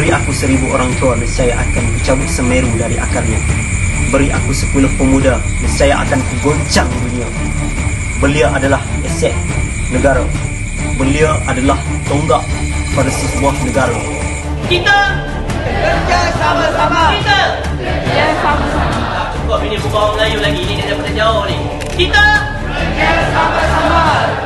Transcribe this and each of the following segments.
Beri aku 1000 orang tua, nescaya akan kucabut Semeru dari akarnya. Beri aku 10 pemuda, nescaya akan kugoncang dunia. Belia adalah aset negara. Belia adalah tonggak pada sebuah negara. Kita bekerja sama-sama. Kita bekerja sama-sama. Cukup ini bukan Melayu lagi, ini daripada jauh ni. Kita bekerja sama-sama.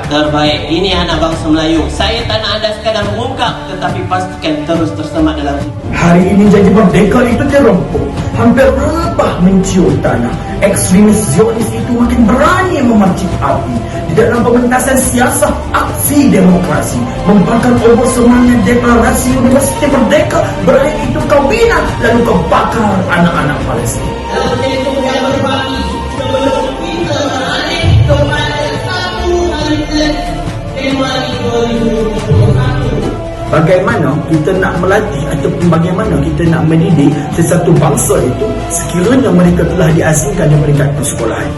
Terbaik, ini anak bangsa Melayu. Saya tak nak anda sekadar mengungkap, tetapi pastikan terus tersemat dalam Hari ini janji merdeka itu terempuk. Hampir rebah mencium tanah. Ekstremis Zionis itu makin berani memercik api. Di dalam pementasan siasat aksi demokrasi. Membakar obor semangat deklarasi Universiti Merdeka. Berakhir itu kau bina, lalu kau bakar anak-anak Palestin. dalam itu budaya berbagi. Sebelum kita beralih kepada satu aliran Januari 2021. Bagaimana kita nak melatih ataupun bagaimana kita nak mendidik sesuatu bangsa itu sekiranya mereka telah diasingkan dari peringkat persekolahan.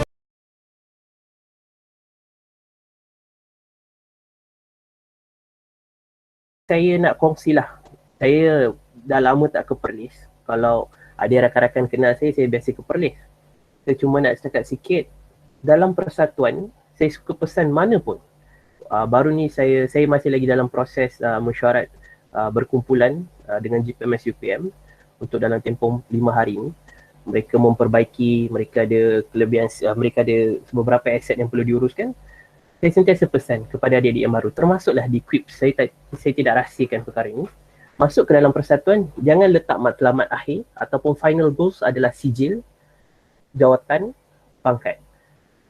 Saya nak kongsilah. Saya dah lama tak ke Perlis. Kalau ada rakan-rakan kenal saya biasa ke Perlis. Saya cuma nak cakap sikit. Dalam persatuan, saya suka pesan mana pun. Baru ni saya masih lagi dalam proses mesyuarat berkumpulan dengan GPMS UPM untuk dalam tempoh 5 hari ni. Mereka memperbaiki, mereka ada kelebihan, mereka ada beberapa aset yang perlu diuruskan. Saya sentiasa pesan kepada adik-adik yang baru, termasuklah di QUIP, saya tidak rahsiakan perkara ini. Masuk ke dalam persatuan, jangan letak matlamat akhir ataupun final goals adalah sijil, jawatan, pangkat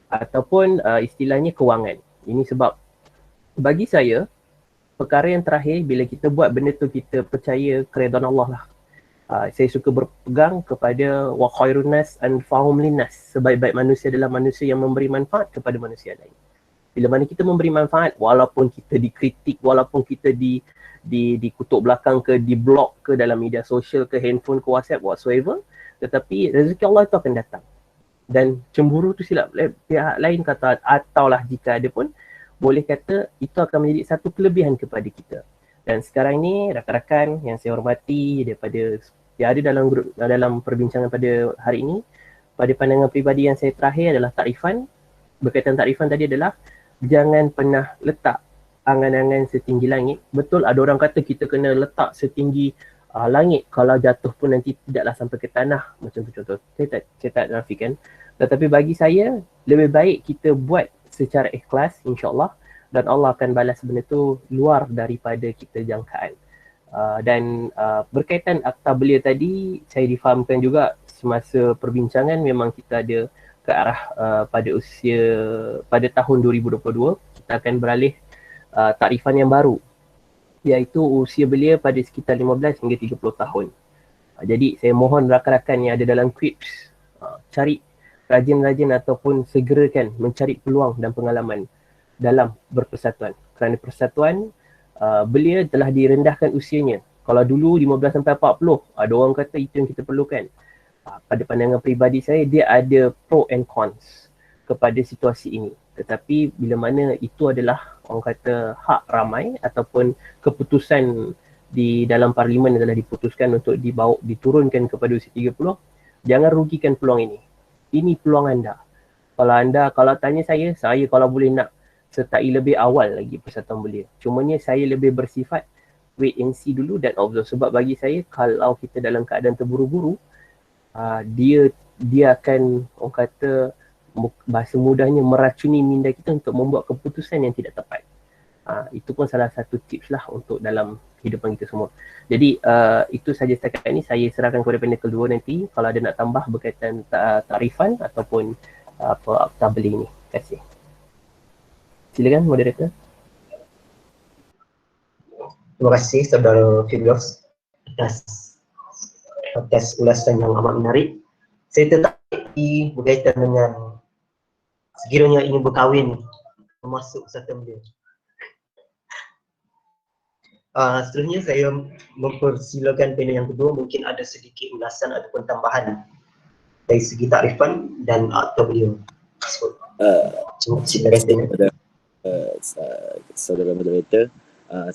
ataupun istilahnya kewangan. Ini sebab bagi saya, perkara yang terakhir bila kita buat benda tu kita percaya keredaan Allah lah. Saya suka berpegang kepada wa khairun nas anfa'uhum linnas. Sebaik-baik manusia adalah manusia yang memberi manfaat kepada manusia lain. Bila mana kita memberi manfaat, walaupun kita dikritik, walaupun kita dikutuk belakang ke, di blog ke dalam media sosial ke, handphone ke, WhatsApp, whatsoever, tetapi rezeki Allah itu akan datang. Dan cemburu tu silap pihak lain kata, ataulah jika ada pun, boleh kata itu akan menjadi satu kelebihan kepada kita. Dan sekarang ni rakan-rakan yang saya hormati daripada yang ada dalam grup, dalam perbincangan pada hari ini, pada pandangan peribadi yang saya terakhir adalah takrifan. Berkaitan takrifan tadi adalah jangan pernah letak angan-angan setinggi langit. Betul ada orang kata kita kena letak setinggi langit, kalau jatuh pun nanti tidaklah sampai ke tanah, macam tu contoh. Saya tak nafikan. Tetapi bagi saya lebih baik kita buat secara ikhlas, insyaAllah, dan Allah akan balas benda tu luar daripada kita jangkaan. Dan berkaitan akta belia tadi, saya difahamkan juga semasa perbincangan memang kita ada ke arah pada tahun 2022 kita akan beralih takrifan yang baru, iaitu usia belia pada sekitar 15 hingga 30 tahun. Jadi saya mohon rakan-rakan yang ada dalam QUIPS cari rajin-rajin ataupun segerakan mencari peluang dan pengalaman dalam berpersatuan. Kerana persatuan, belia telah direndahkan usianya. Kalau dulu 15 sampai 40, ada orang kata itu yang kita perlukan. Pada pandangan peribadi saya, dia ada pro and cons kepada situasi ini. Tetapi bila mana itu adalah orang kata hak ramai ataupun keputusan di dalam parlimen adalah diputuskan untuk diturunkan kepada usia 30, jangan rugikan peluang ini. Ini peluang anda. Kalau tanya saya kalau boleh nak sertai lebih awal lagi persatuan belia. Cumanya saya lebih bersifat wait and see dulu dan observe. Sebab bagi saya kalau kita dalam keadaan terburu-buru, dia akan orang kata bahasa mudahnya meracuni minda kita untuk membuat keputusan yang tidak tepat. Itu pun salah satu tips lah untuk dalam kehidupan kita semua. Jadi itu saja setakat ini. Saya serahkan kepada panel kedua nanti kalau ada nak tambah berkaitan tarifan ataupun akta beli ini. Terima kasih. Silakan moderator. Terima kasih saudara Firdaus atas ulasan yang amat menarik. Saya tertarik berkaitan dengan sekiranya ingin berkahwin termasuk persatuan belia. Seterusnya saya mempersilakan panel yang kedua, mungkin ada sedikit ulasan ataupun tambahan dari segi takrifan dan akta belia. Terima kasih kepada saudara moderator.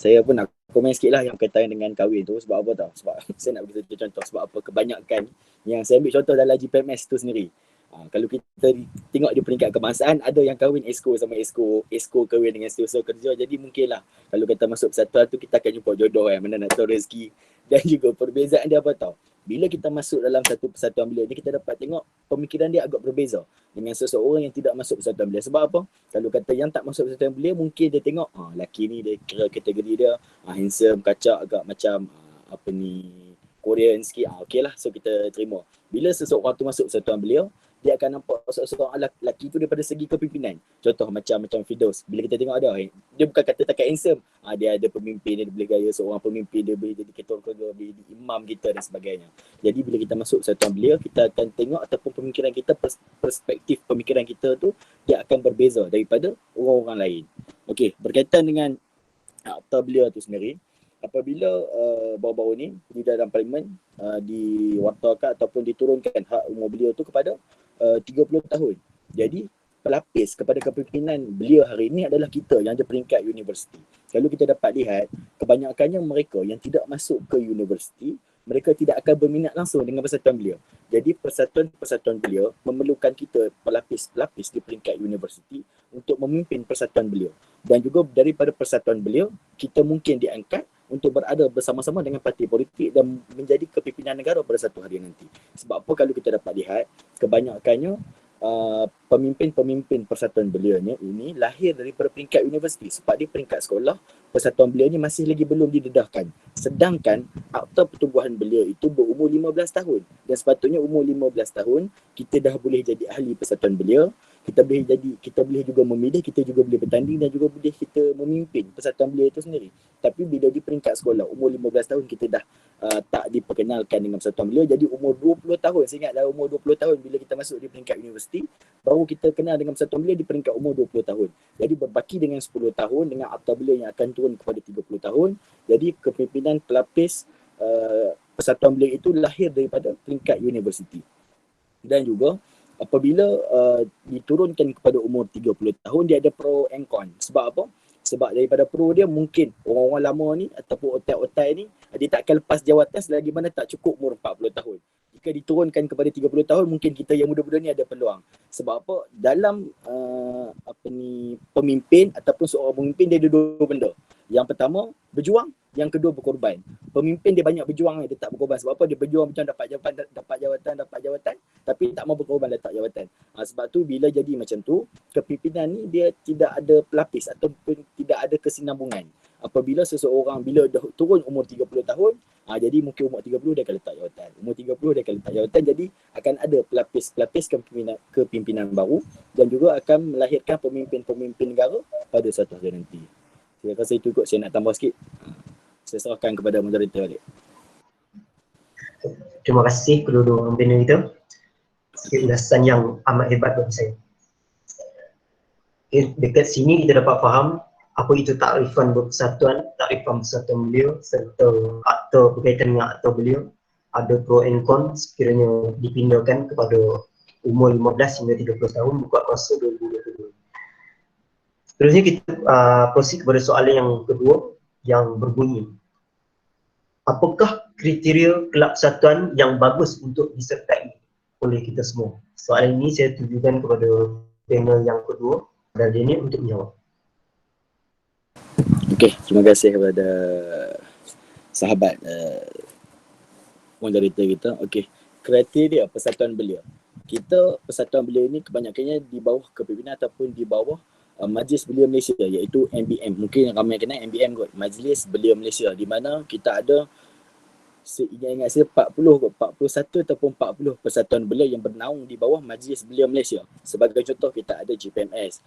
Saya pun nak komen sikit lah yang berkaitan dengan kahwin tu. Sebab apa tau? Sebab saya nak bagi satu contoh. Sebab apa? Kebanyakan yang saya ambil contoh dalam GPMS tu sendiri. Kalau kita tengok di peringkat kebangsaan, ada yang kahwin esko sama esko kahwin dengan setiausaha kerja. Jadi mungkinlah kalau kita masuk persatuan tu, kita akan jumpa jodoh kan, mana nak tahu rezeki. Dan juga perbezaan dia apa tau? Bila kita masuk dalam satu persatuan belia ni, kita dapat tengok pemikiran dia agak berbeza dengan seseorang yang tidak masuk persatuan belia. Sebab apa? Kalau kata yang tak masuk persatuan belia, mungkin dia tengok lelaki ni dia kira kategori dia handsome, kacak, agak macam apa ni, Korean sikit. Okey lah, so kita terima. Bila seseorang tu masuk persatuan belia, dia akan nampak seorang lelaki tu daripada segi kepimpinan. Contoh macam Firdaus. Bila kita tengok dia bukan kata takat handsome. Dia ada pemimpin, dia boleh gaya seorang pemimpin, dia boleh jadi ketua keluarga, boleh jadi imam kita dan sebagainya. Jadi bila kita masuk persatuan belia, kita akan tengok ataupun pemikiran kita, perspektif pemikiran kita tu, dia akan berbeza daripada orang-orang lain. Okey, berkaitan dengan akta belia tu sendiri, apabila baru-baru ni di dalam parlimen diwartakan ataupun diturunkan hak umur belia tu kepada 30 tahun. Jadi pelapis kepada kepimpinan belia hari ini adalah kita yang ada peringkat universiti. Kalau kita dapat lihat, kebanyakannya mereka yang tidak masuk ke universiti, mereka tidak akan berminat langsung dengan persatuan belia. Jadi persatuan belia memerlukan kita pelapis-pelapis di peringkat universiti untuk memimpin persatuan belia. Dan juga daripada persatuan belia, kita mungkin diangkat untuk berada bersama-sama dengan parti politik dan menjadi kepimpinan negara pada satu hari nanti. Sebab apa, kalau kita dapat lihat, kebanyakannya pemimpin-pemimpin persatuan belia ini lahir daripada peringkat universiti. Sebab di peringkat sekolah, persatuan belia ni masih lagi belum didedahkan. Sedangkan akta pertubuhan belia itu berumur 15 tahun. Dan sepatutnya umur 15 tahun, kita dah boleh jadi ahli persatuan belia. Kita boleh juga memilih, kita juga boleh bertanding dan juga boleh kita memimpin persatuan belia itu sendiri. Tapi bila di peringkat sekolah, umur 15 tahun kita dah tak diperkenalkan dengan persatuan belia. Jadi umur 20 tahun, saya ingat dah umur 20 tahun bila kita masuk di peringkat universiti, baru kita kenal dengan persatuan belia di peringkat umur 20 tahun. Jadi berbaki dengan 10 tahun dengan akta belia yang akan turun kepada 30 tahun. Jadi kepimpinan pelapis persatuan belia itu lahir daripada peringkat universiti. Dan juga apabila diturunkan kepada umur 30 tahun, dia ada pro and con. Sebab apa? Sebab daripada pro dia, mungkin orang-orang lama ni ataupun otai-otai ni, dia tak akan lepas jawatan selagi mana tak cukup umur 40 tahun. Jika diturunkan kepada 30 tahun, mungkin kita yang muda-muda ni ada peluang. Sebab apa? Dalam pemimpin ataupun seorang pemimpin, dia ada dua benda. Yang pertama, berjuang. Yang kedua, berkorban. Pemimpin dia banyak berjuang, dia tak berkorban. Sebab apa? Dia berjuang macam dapat jawatan, tapi tak mau berkorban letak jawatan. Sebab tu bila jadi macam tu, kepimpinan ni dia tidak ada pelapis ataupun tidak ada kesinambungan. Apabila seseorang bila dah turun umur 30 tahun, jadi mungkin umur 30 dia akan letak jawatan. Umur 30 dia akan letak jawatan. Jadi akan ada pelapis-pelapis kepimpinan baru dan juga akan melahirkan pemimpin-pemimpin negara pada satu hari nanti. Saya rasa itu kot saya nak tambah sikit. Saya serahkan kepada moderator balik. Terima kasih kedua-dua pembina kita. Ulasan yang amat hebat bagi saya. Dekat sini kita dapat faham apa itu takrifan bersatuan, takrifan persatuan belia serta akta berkaitan dengan akta belia. Ada pro and con sekiranya dipindahkan kepada umur 15 hingga 30 tahun buka kuasa 2022. Seterusnya kita proceed kepada soalan yang kedua yang berbunyi, apakah kriteria kelab persatuan yang bagus untuk disertai oleh kita semua? Soalan ini saya tujukan kepada panel yang kedua dan ini untuk menjawab. Okey, terima kasih kepada sahabat moderator kita. Okey, kriteria persatuan belia. Kita persatuan belia ini kebanyakannya di bawah kepimpinan ataupun di bawah Majlis Belia Malaysia, iaitu MBM. Mungkin yang ramai kenal MBM kot, Majlis Belia Malaysia, di mana kita ada ingat saya 41 ataupun 40 persatuan belia yang bernaung di bawah Majlis Belia Malaysia. Sebagai contoh, kita ada GPMS,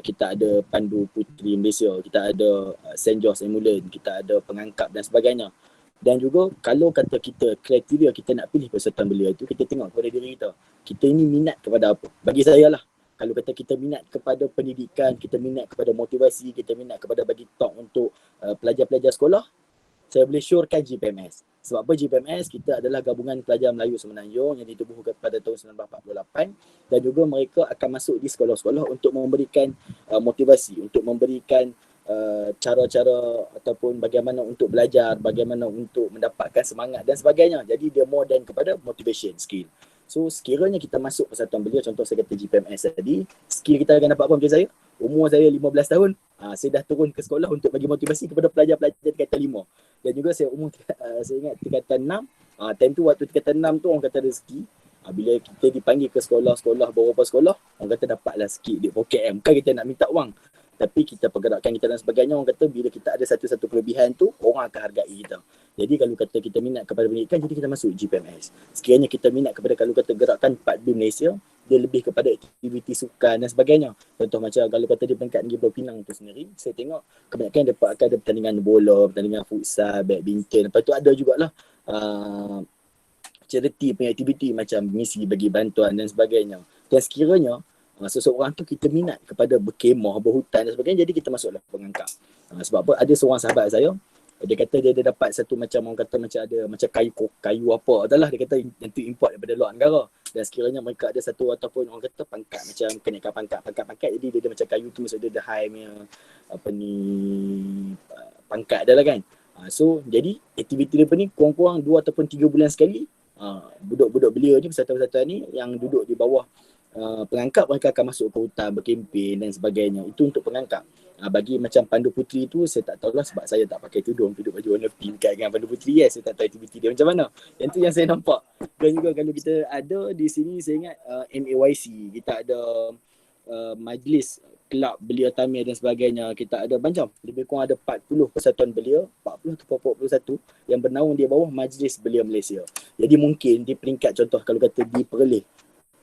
kita ada Pandu Puteri Malaysia, kita ada St. George Emulen, kita ada Pengangkap dan sebagainya. Dan juga kalau kata kita kriteria kita nak pilih persatuan belia itu, kita tengok kepada diri kita. Kita ini minat kepada apa? Bagi saya lah, kalau kata kita minat kepada pendidikan, kita minat kepada motivasi, kita minat kepada bagi talk untuk pelajar-pelajar sekolah, saya boleh syorkan GPMS. Sebab apa? GPMS kita adalah gabungan pelajar Melayu Semenanjung yang ditubuhkan pada tahun 1948 dan juga mereka akan masuk di sekolah-sekolah untuk memberikan motivasi, untuk memberikan cara-cara ataupun bagaimana untuk belajar, bagaimana untuk mendapatkan semangat dan sebagainya. Jadi dia more than kepada motivation skill. So sekiranya kita masuk persatuan belia, contoh saya kata GPMS tadi, skill kita akan dapat apa macam saya? Umur saya 15 tahun, saya dah turun ke sekolah untuk bagi motivasi kepada pelajar-pelajar tingkatan 5. Dan juga saya umur, saya ingat tingkatan 6, time tu waktu tingkatan 6 tu orang kata rezeki. Bila kita dipanggil ke sekolah-sekolah, beberapa sekolah, orang kata dapatlah sikit di poket kan. Bukan kita nak minta wang, tapi kita pergerakan kita dan sebagainya. Orang kata bila kita ada satu-satu kelebihan tu, orang akan hargai kita. Jadi kalau kata kita minat kepada pendidikan, jadi kita masuk GPMS. Sekiranya kita minat kepada kalau kata gerakan 4B Malaysia, dia lebih kepada aktiviti sukan dan sebagainya. Contoh macam kalau kata di peringkat Negeri Pulau Pinang tu sendiri, saya tengok kebanyakan dia akan ada pertandingan bola, pertandingan futsal, badminton. Lepas tu ada jugalah charity punya aktiviti macam misi bagi bantuan dan sebagainya. Dan sekiranya seseorang tu kita minat kepada berkemah, berhutan dan sebagainya, jadi kita masuklah pengangkap. Sebab apa? Ada seorang sahabat saya, dia kata dia ada dapat satu macam orang kata macam ada macam kayu apa adalah, dia kata yang tu import daripada luar negara. Dan sekiranya mereka ada satu ataupun orang kata pangkat macam kenaikan pangkat, jadi dia ada macam kayu tu maksud dia ada high punya pangkat dia lah kan. So jadi aktiviti dia ni kurang-kurang 2 ataupun 3 bulan sekali. Budak-budak belia ni, persatuan-persatuan ni yang duduk di bawah pengangkap, mereka akan masuk ke hutan berkempen dan sebagainya. Itu untuk pengangkap. Bagi macam Pandu Putri tu saya tak tahulah sebab saya tak pakai tudung, duduk baju warna pink kan dengan Pandu Putri, saya tak tahu aktiviti dia macam mana. Yang tu yang saya nampak. Dan juga kalau kita ada di sini, saya ingat MAYC, kita ada majlis kelab belia Tamil dan sebagainya. Kita ada macam lebih kurang ada 40 persatuan belia, 40 atau 41 yang bernaung di bawah Majlis Belia Malaysia. Jadi mungkin di peringkat contoh kalau kata di Perlis,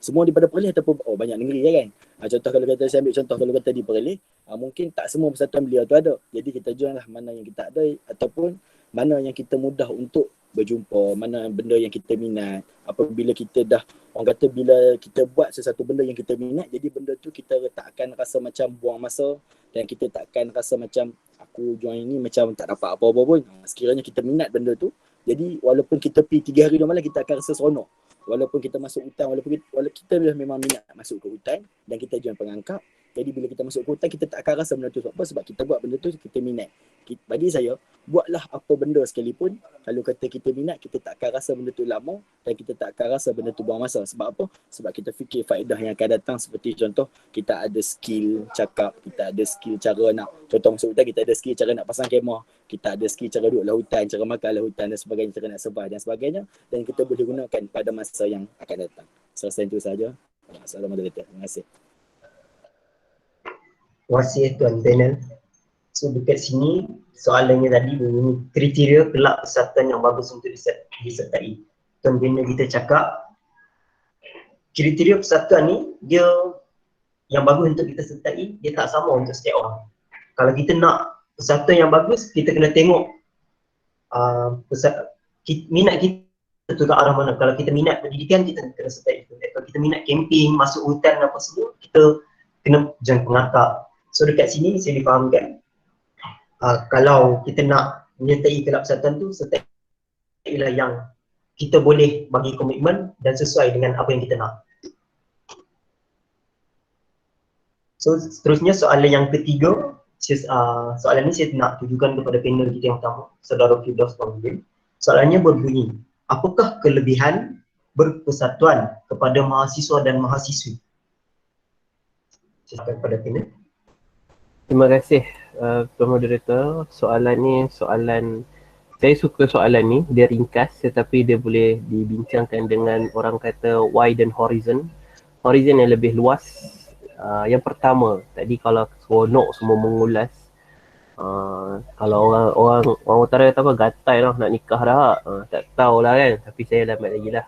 semua daripada Perlis ataupun banyak negeri kan. Contoh kalau kata saya ambil contoh kalau kata di Perlis, mungkin tak semua persatuan belia tu ada. Jadi kita juallah mana yang kita ada ataupun mana yang kita mudah untuk berjumpa, mana benda yang kita minat. Apabila kita dah, orang kata bila kita buat sesuatu benda yang kita minat, jadi benda tu kita tak akan rasa macam buang masa dan kita tak akan rasa macam aku join ni macam tak dapat apa-apa pun. Sekiranya kita minat benda tu, jadi walaupun kita pergi 3 hari 2 malam, kita akan rasa seronok. Walaupun kita masuk hutan, walaupun kita memang minat masuk ke hutan dan kita join pengangkap, jadi bila kita masuk ke hutan, kita tak akan rasa benda tu. Sebab apa? Sebab kita buat benda tu, kita minat. Bagi saya, buatlah apa benda sekalipun, kalau kata kita minat, kita tak akan rasa benda tu lama dan kita tak akan rasa benda tu buang masa. Sebab apa? Sebab kita fikir faedah yang akan datang. Seperti contoh, kita ada skill cakap, kita ada skill cara nak, contoh masuk hutan, kita ada skill cara nak pasang kemah, kita ada skill cara duduk lah hutan, cara makan lah hutan dan sebagainya, cara nak survive dan sebagainya, dan kita boleh gunakan pada masa yang akan datang. Selesai itu saja. Assalamualaikum. Terima kasih. Terima kasih Tuan Zainal. So dekat sini soalannya tadi bunyi kriteria kelab persatuan yang bagus untuk disertai. Tuan Zainal kita cakap kriteria persatuan ni dia yang bagus untuk kita sertai, dia tak sama untuk setiap orang. Kalau kita nak persatuan yang bagus, kita kena tengok minat kita tu ke arah mana. Kalau kita minat pendidikan, kita kena sertai itu. Kalau kita minat camping, masuk hutan apa semua, kita kena join pengangkap. So dekat sini saya difahamkan kalau kita nak menyertai kelab persatuan tu, sertailah yang kita boleh bagi komitmen dan sesuai dengan apa yang kita nak. So seterusnya soalan yang ketiga, soalan ni saya nak tujukan kepada panel kita yang pertama, Saudara Firdaus Pemimpin. Soalannya berbunyi, apakah kelebihan berpersatuan kepada mahasiswa dan mahasiswi? Silakan kepada panel. Terima kasih Tuan Moderator. Soalan ni saya suka soalan ni, dia ringkas tetapi dia boleh dibincangkan dengan orang kata widen horizon yang lebih luas. Yang pertama, tadi kalau seronok semua mengulas, kalau orang utara kata apa, gatai lah nak nikah dah, tak tahulah kan, tapi saya lambat lagi lah.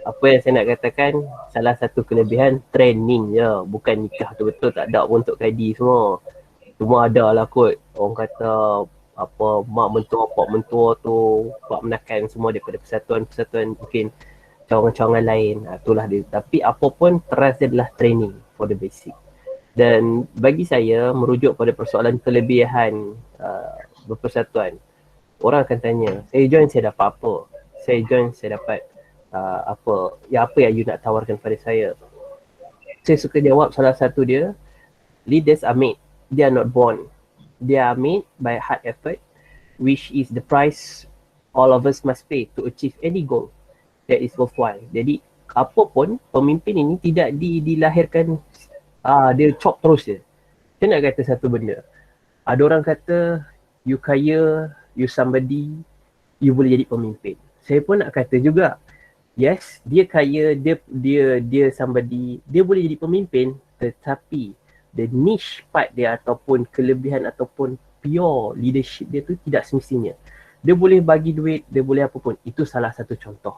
Apa yang saya nak katakan, salah satu kelebihan training je, bukan nikah tu betul tak ada pun untuk kadi semua. Cuma ada lah kot, orang kata apa mak mentua, pak mentua tu buat menakan semua daripada persatuan mungkin cawangan-cawangan lain. Itulah dia. Tapi apa pun teras dia adalah training for the basic. Dan bagi saya merujuk pada persoalan kelebihan berpersatuan, orang akan tanya, saya join saya dapat apa? Saya join saya dapat apa yang you nak tawarkan pada saya? Saya suka jawab salah satu dia, leaders are made, they are not born. they are made by hard effort, which is the price all of us must pay to achieve any goal that is worthwhile. Jadi apa pun pemimpin ini tidak dilahirkan dia chop terus je. Saya nak kata satu benda. Ada orang kata you kaya, you somebody, you boleh jadi pemimpin. Saya pun nak kata juga, yes, dia kaya, dia somebody, dia boleh jadi pemimpin, tetapi the niche part dia ataupun kelebihan ataupun pure leadership dia tu tidak semestinya. Dia boleh bagi duit, dia boleh apa pun. Itu salah satu contoh.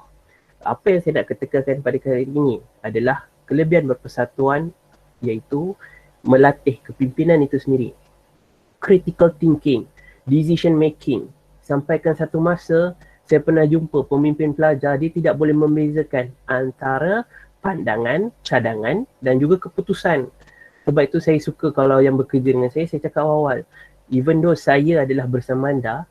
Apa yang saya nak ketekankan pada kali ini adalah kelebihan berpersatuan, iaitu melatih kepimpinan itu sendiri. Critical thinking, decision making. Sampaikan satu masa, saya pernah jumpa pemimpin pelajar, dia tidak boleh membezakan antara pandangan, cadangan dan juga keputusan. Sebab itu saya suka kalau yang bekerja dengan saya cakap awal. Even though saya adalah bersama anda,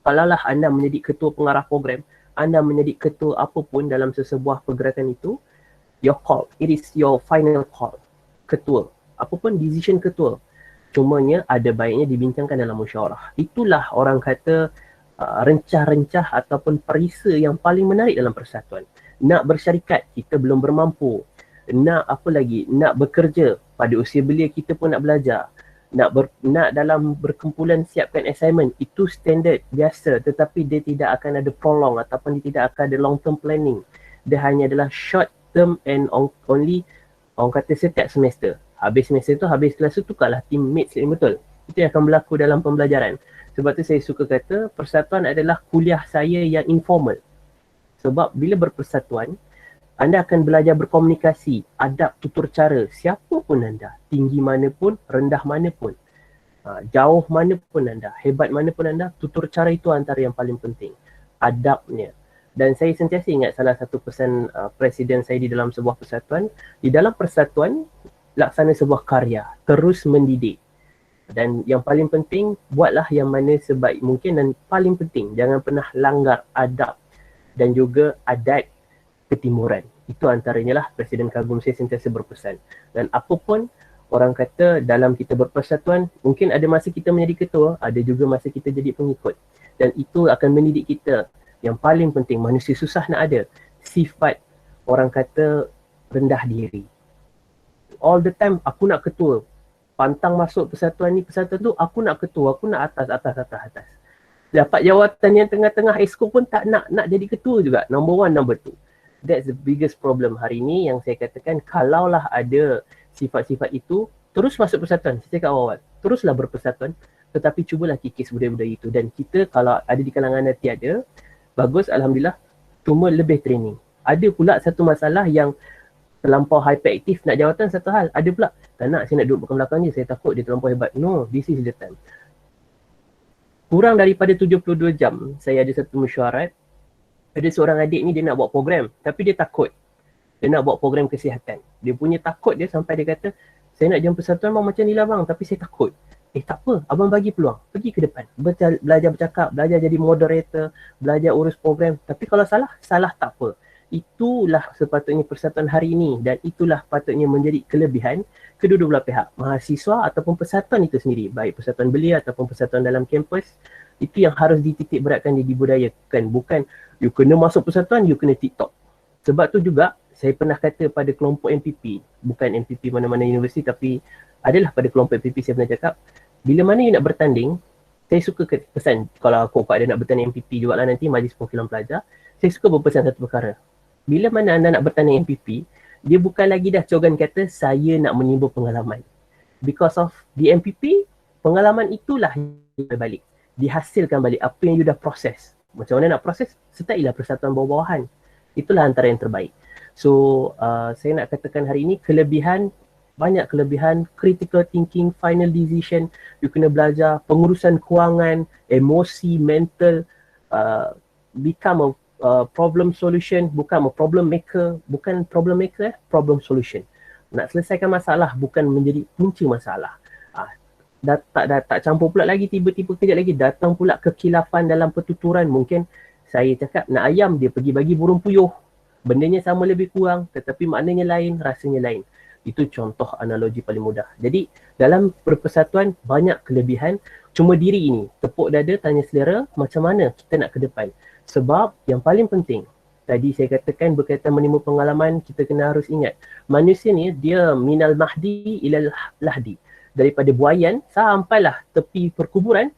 kalaulah anda menjadi ketua pengarah program, anda menjadi ketua apapun dalam sesebuah pergerakan itu, your call, it is your final call. Ketua, apapun decision ketua. Cumanya ada baiknya dibincangkan dalam musyawarah. Itulah orang kata rencah-rencah ataupun perisa yang paling menarik dalam persatuan. Nak bersyarikat, kita belum bermampu. Nak apa lagi? Nak bekerja, pada usia belia kita pun nak belajar. Nak dalam berkumpulan siapkan assignment, itu standard biasa, tetapi dia tidak akan ada prolong ataupun dia tidak akan ada long term planning. Dia hanya adalah short term and only, orang kata setiap semester. Habis semester tu, habis kelas tu, tukarlah teammates yang betul. Itu yang akan berlaku dalam pembelajaran. Sebab tu saya suka kata persatuan adalah kuliah saya yang informal. Sebab bila berpersatuan, anda akan belajar berkomunikasi, adab tutur cara, siapa pun anda, tinggi mana pun, rendah mana pun, jauh mana pun anda, hebat mana pun anda, tutur cara itu antara yang paling penting, adabnya. Dan saya sentiasa ingat salah satu pesan presiden saya di dalam sebuah persatuan, di dalam persatuan, laksana sebuah karya, terus mendidik. Dan yang paling penting, buatlah yang mana sebaik mungkin, dan paling penting, jangan pernah langgar adab dan juga adat ketimuran. Itu antaranya lah Presiden Kagum saya sentiasa berpesan. Dan apapun orang kata dalam kita berpersatuan, mungkin ada masa kita menjadi ketua, ada juga masa kita jadi pengikut. Dan itu akan mendidik kita. Yang paling penting, manusia susah nak ada sifat orang kata rendah diri. All the time aku nak ketua. Pantang masuk persatuan ni, persatuan tu, aku nak ketua, aku nak atas. Dapat jawatan yang tengah-tengah exco pun tak nak jadi ketua juga. Number one, number two. That's the biggest problem hari ni yang saya katakan, kalaulah ada sifat-sifat itu, terus masuk persatuan. Saya cakap awal, teruslah berpersatuan, tetapi cubalah kikis budaya-budaya itu. Dan kita kalau ada di kalangan anda tiada, bagus, Alhamdulillah, cuma lebih training. Ada pula satu masalah yang terlampau hyperaktif nak jawatan satu hal. Ada pula, tak nak, saya nak duduk belakang je, saya takut dia terlampau hebat. No, this is the time. Kurang daripada 72 jam, saya ada satu mesyuarat. Ada seorang adik ni dia nak buat program, tapi dia takut. Dia nak buat program kesihatan. Dia punya takut dia sampai dia kata, saya nak jam persatuan bang macam ni lah bang, tapi saya takut. Tak apa, abang bagi peluang, pergi ke depan. Belajar bercakap, belajar jadi moderator, belajar urus program. Tapi kalau salah tak apa. Itulah sepatutnya persatuan hari ini, dan itulah patutnya menjadi kelebihan kedua-dua belah pihak, mahasiswa ataupun persatuan itu sendiri, baik persatuan belia ataupun persatuan dalam kampus. Itu yang harus dititik beratkan, dibudayakan. Bukan you kena masuk persatuan, you kena TikTok. Sebab tu juga saya pernah kata pada kelompok MPP, bukan MPP mana-mana universiti, tapi adalah pada kelompok MPP saya pernah cakap, bila mana you nak bertanding, saya suka pesan, kalau aku ada nak bertanding MPP juga lah nanti, Majlis Perwakilan Pelajar, saya suka berpesan satu perkara. Bila mana anda nak bertanding MPP, dia bukan lagi dah slogan kata saya nak menimba pengalaman. Because of di MPP, pengalaman itulah yang balik. Dihasilkan balik apa yang you dah proses. Macam mana nak proses? Sertailah persatuan bawah-bawahan. Itulah antara yang terbaik. So, saya nak katakan hari ini kelebihan, banyak kelebihan, critical thinking, final decision, you kena belajar pengurusan kewangan, emosi, mental, become a problem solution, bukan a problem maker, problem solution. Nak selesaikan masalah bukan menjadi punca masalah. Tak campur pula lagi, tiba-tiba kejap lagi datang pula kekilafan dalam pertuturan. Mungkin saya cakap nak ayam, dia pergi bagi burung puyuh. Bendanya sama lebih kurang, tetapi maknanya lain, rasanya lain. Itu contoh analogi paling mudah. Jadi dalam berpersatuan banyak kelebihan, cuma diri ini tepuk dada tanya selera macam mana kita nak ke depan. Sebab yang paling penting, tadi saya katakan berkaitan menimba pengalaman, kita kena harus ingat manusia ni dia minal mahdi ilal lahdi, daripada buayan sampailah tepi perkuburan.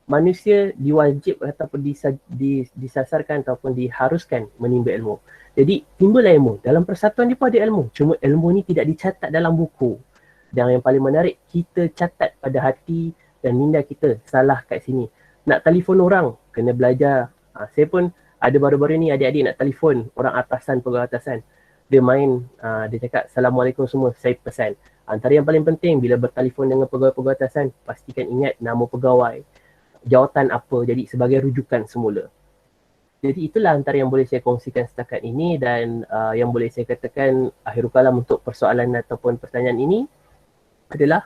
Manusia diwajib ataupun disasarkan ataupun diharuskan menimba ilmu. Jadi timbul ilmu. Dalam persatuan dia pun ada ilmu. Cuma ilmu ni tidak dicatat dalam buku. Dan yang paling menarik, kita catat pada hati dan minda kita. Salah kat sini. Nak telefon orang, kena belajar. Saya pun ada baru-baru ni adik-adik nak telefon orang atasan, pegawai atasan. Dia main, dia cakap Assalamualaikum semua, saya pesan. Antara yang paling penting bila bertelefon dengan pegawai-pegawai atasan, pastikan ingat nama pegawai, jawatan apa, jadi sebagai rujukan semula. Jadi itulah antara yang boleh saya kongsikan setakat ini dan yang boleh saya katakan akhirul kalam untuk persoalan ataupun pertanyaan ini adalah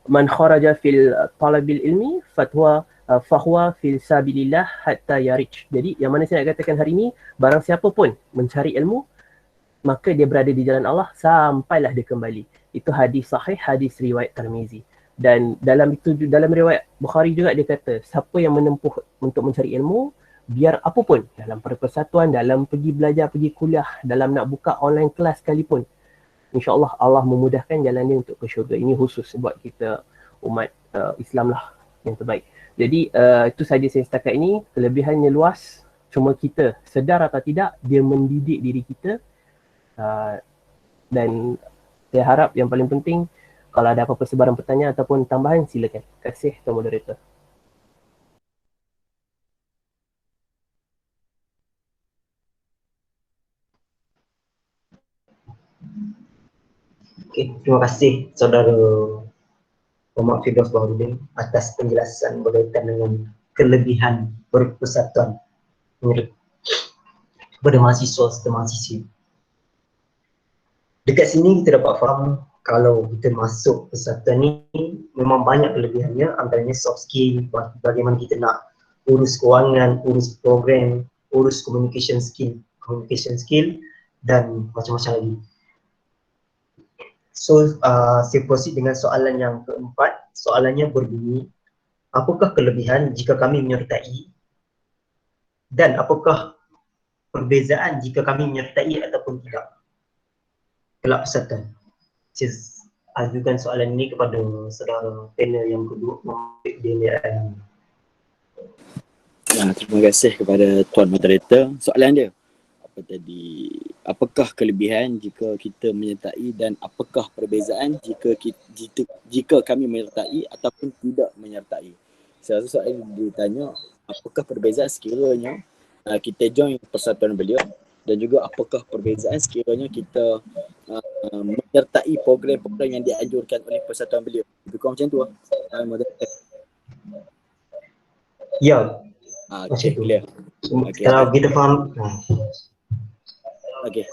man kharaja fil talabil ilmi fahuwa fil sabilillah hatta yarij. Jadi yang mana saya nak katakan hari ini, barang siapa pun mencari ilmu, maka dia berada di jalan Allah sampailah dia kembali. Itu hadis sahih, hadis riwayat Tirmizi. Dan dalam riwayat Bukhari juga dia kata, siapa yang menempuh untuk mencari ilmu, biar apa pun, dalam persatuan, dalam pergi belajar, pergi kuliah, dalam nak buka online kelas sekalipun, insyaAllah Allah memudahkan jalan dia untuk ke syurga. Ini khusus buat kita umat Islam lah yang terbaik. Jadi itu saja saya setakat ini. Kelebihannya luas, cuma kita sedar atau tidak, dia mendidik diri kita. Dan saya harap yang paling penting, kalau ada apa-apa sebarang pertanyaan ataupun tambahan, silakan. Terima kasih Tuan Moderator. Okey, terima kasih Saudara Muhammad Firdaus Baharudin atas penjelasan berkaitan dengan kelebihan berpersatuan kepada mahasiswa serta mahasiswi. Dekat sini kita dapat faham kalau kita masuk persatuan ni memang banyak kelebihannya, antaranya soft skill, bagaimana kita nak urus kewangan, urus program, urus communication skill dan macam-macam lagi. So, saya proceed dengan soalan yang keempat. Soalannya berbunyi, apakah kelebihan jika kami menyertai dan apakah perbezaan jika kami menyertai ataupun tidak kelab persatuan? Saya ajukan soalan ini kepada saudara panel yang kedua, Muhammad Dilian. Terima kasih kepada Tuan Moderator. Soalan dia, apa tadi, apakah kelebihan jika kita menyertai dan apakah perbezaan jika kami menyertai ataupun tidak menyertai? Saya rasa soalan ditanya, apakah perbezaan sekiranya kita join persatuan beliau, dan juga apakah perbezaan sekiranya kita menyertai program-program yang dianjurkan oleh persatuan beliau. Lebih kurang macam tu lah. Ya, Okay, clear. kalau kita faham. Okey,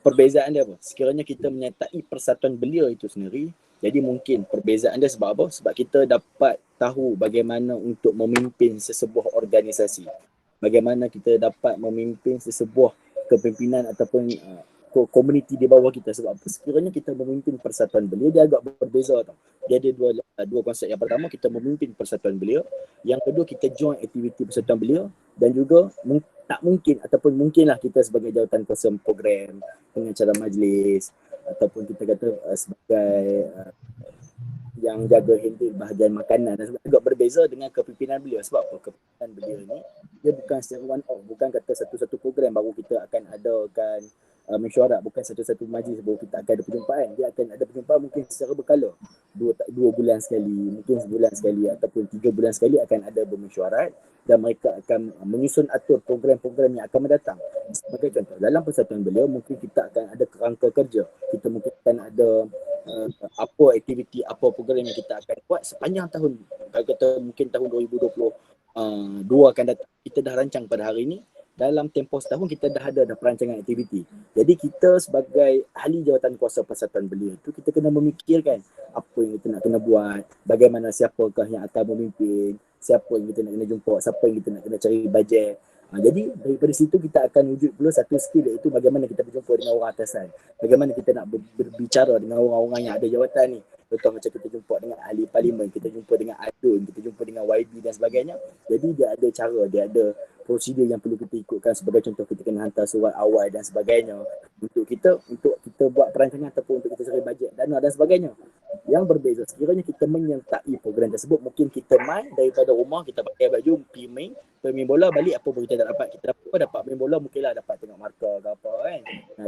perbezaan dia apa? Sekiranya kita menyertai persatuan beliau itu sendiri, jadi mungkin perbezaan dia sebab apa? Sebab kita dapat tahu bagaimana untuk memimpin sesebuah organisasi. Bagaimana kita dapat memimpin sesebuah kepimpinan ataupun komuniti di bawah kita. Sebab apa? Sekiranya kita memimpin persatuan beliau, dia agak berbeza tau. Dia ada dua konsep. Yang pertama, kita memimpin persatuan beliau. Yang kedua, kita join aktiviti persatuan beliau. Dan juga tak mungkin ataupun mungkinlah kita sebagai jawatan kuasa program, pengacara majlis, ataupun kita kata sebagai yang jaga handle bahagian makanan, dan agak berbeza dengan kepimpinan beliau. Sebab apa? Kepimpinan beliau ni dia bukan secara one off, bukan kata satu-satu program baru kita akan adakan mesyuarat, bukan satu-satu majlis baru kita akan ada perjumpaan. Dia akan ada perjumpaan mungkin secara berkala, dua bulan sekali, mungkin sebulan sekali ataupun 3 bulan sekali akan ada bermesyuarat, dan mereka akan menyusun atur program-program yang akan mendatang. Sebagai contoh, dalam persatuan beliau mungkin kita akan ada kerangka kerja, kita mungkin akan ada apa aktiviti, apa program yang kita akan buat sepanjang tahun. Kalau kata mungkin tahun 2022 akan datang, kita dah rancang pada hari ini. Dalam tempoh setahun kita dah ada perancangan aktiviti. Jadi kita sebagai ahli jawatan kuasa persatuan beliau tu, kita kena memikirkan apa yang kita nak kena buat, bagaimana siapakah yang akan memimpin, siapa yang kita nak kena jumpa, siapa yang kita nak kena cari bajet, Jadi daripada situ kita akan wujud pula satu skill, iaitu bagaimana kita berjumpa dengan orang atasan, bagaimana kita nak berbicara dengan orang-orang yang ada jawatan ni. Contoh macam kita jumpa dengan ahli parlimen, kita jumpa dengan ADUN, kita jumpa dengan YB dan sebagainya. Jadi dia ada cara, dia ada prosedur yang perlu kita ikutkan. Sebagai contoh, kita kena hantar surat awal dan sebagainya untuk kita buat perancangan ataupun untuk kita cari bajet dana dan sebagainya. Yang berbeza sekiranya kita menyertai program tersebut, mungkin kita main daripada rumah, kita pakai baju pergi main bola, balik apa pun kita tak dapat. Kita dapat main bola, mungkinlah dapat tengok markah ke apa kan.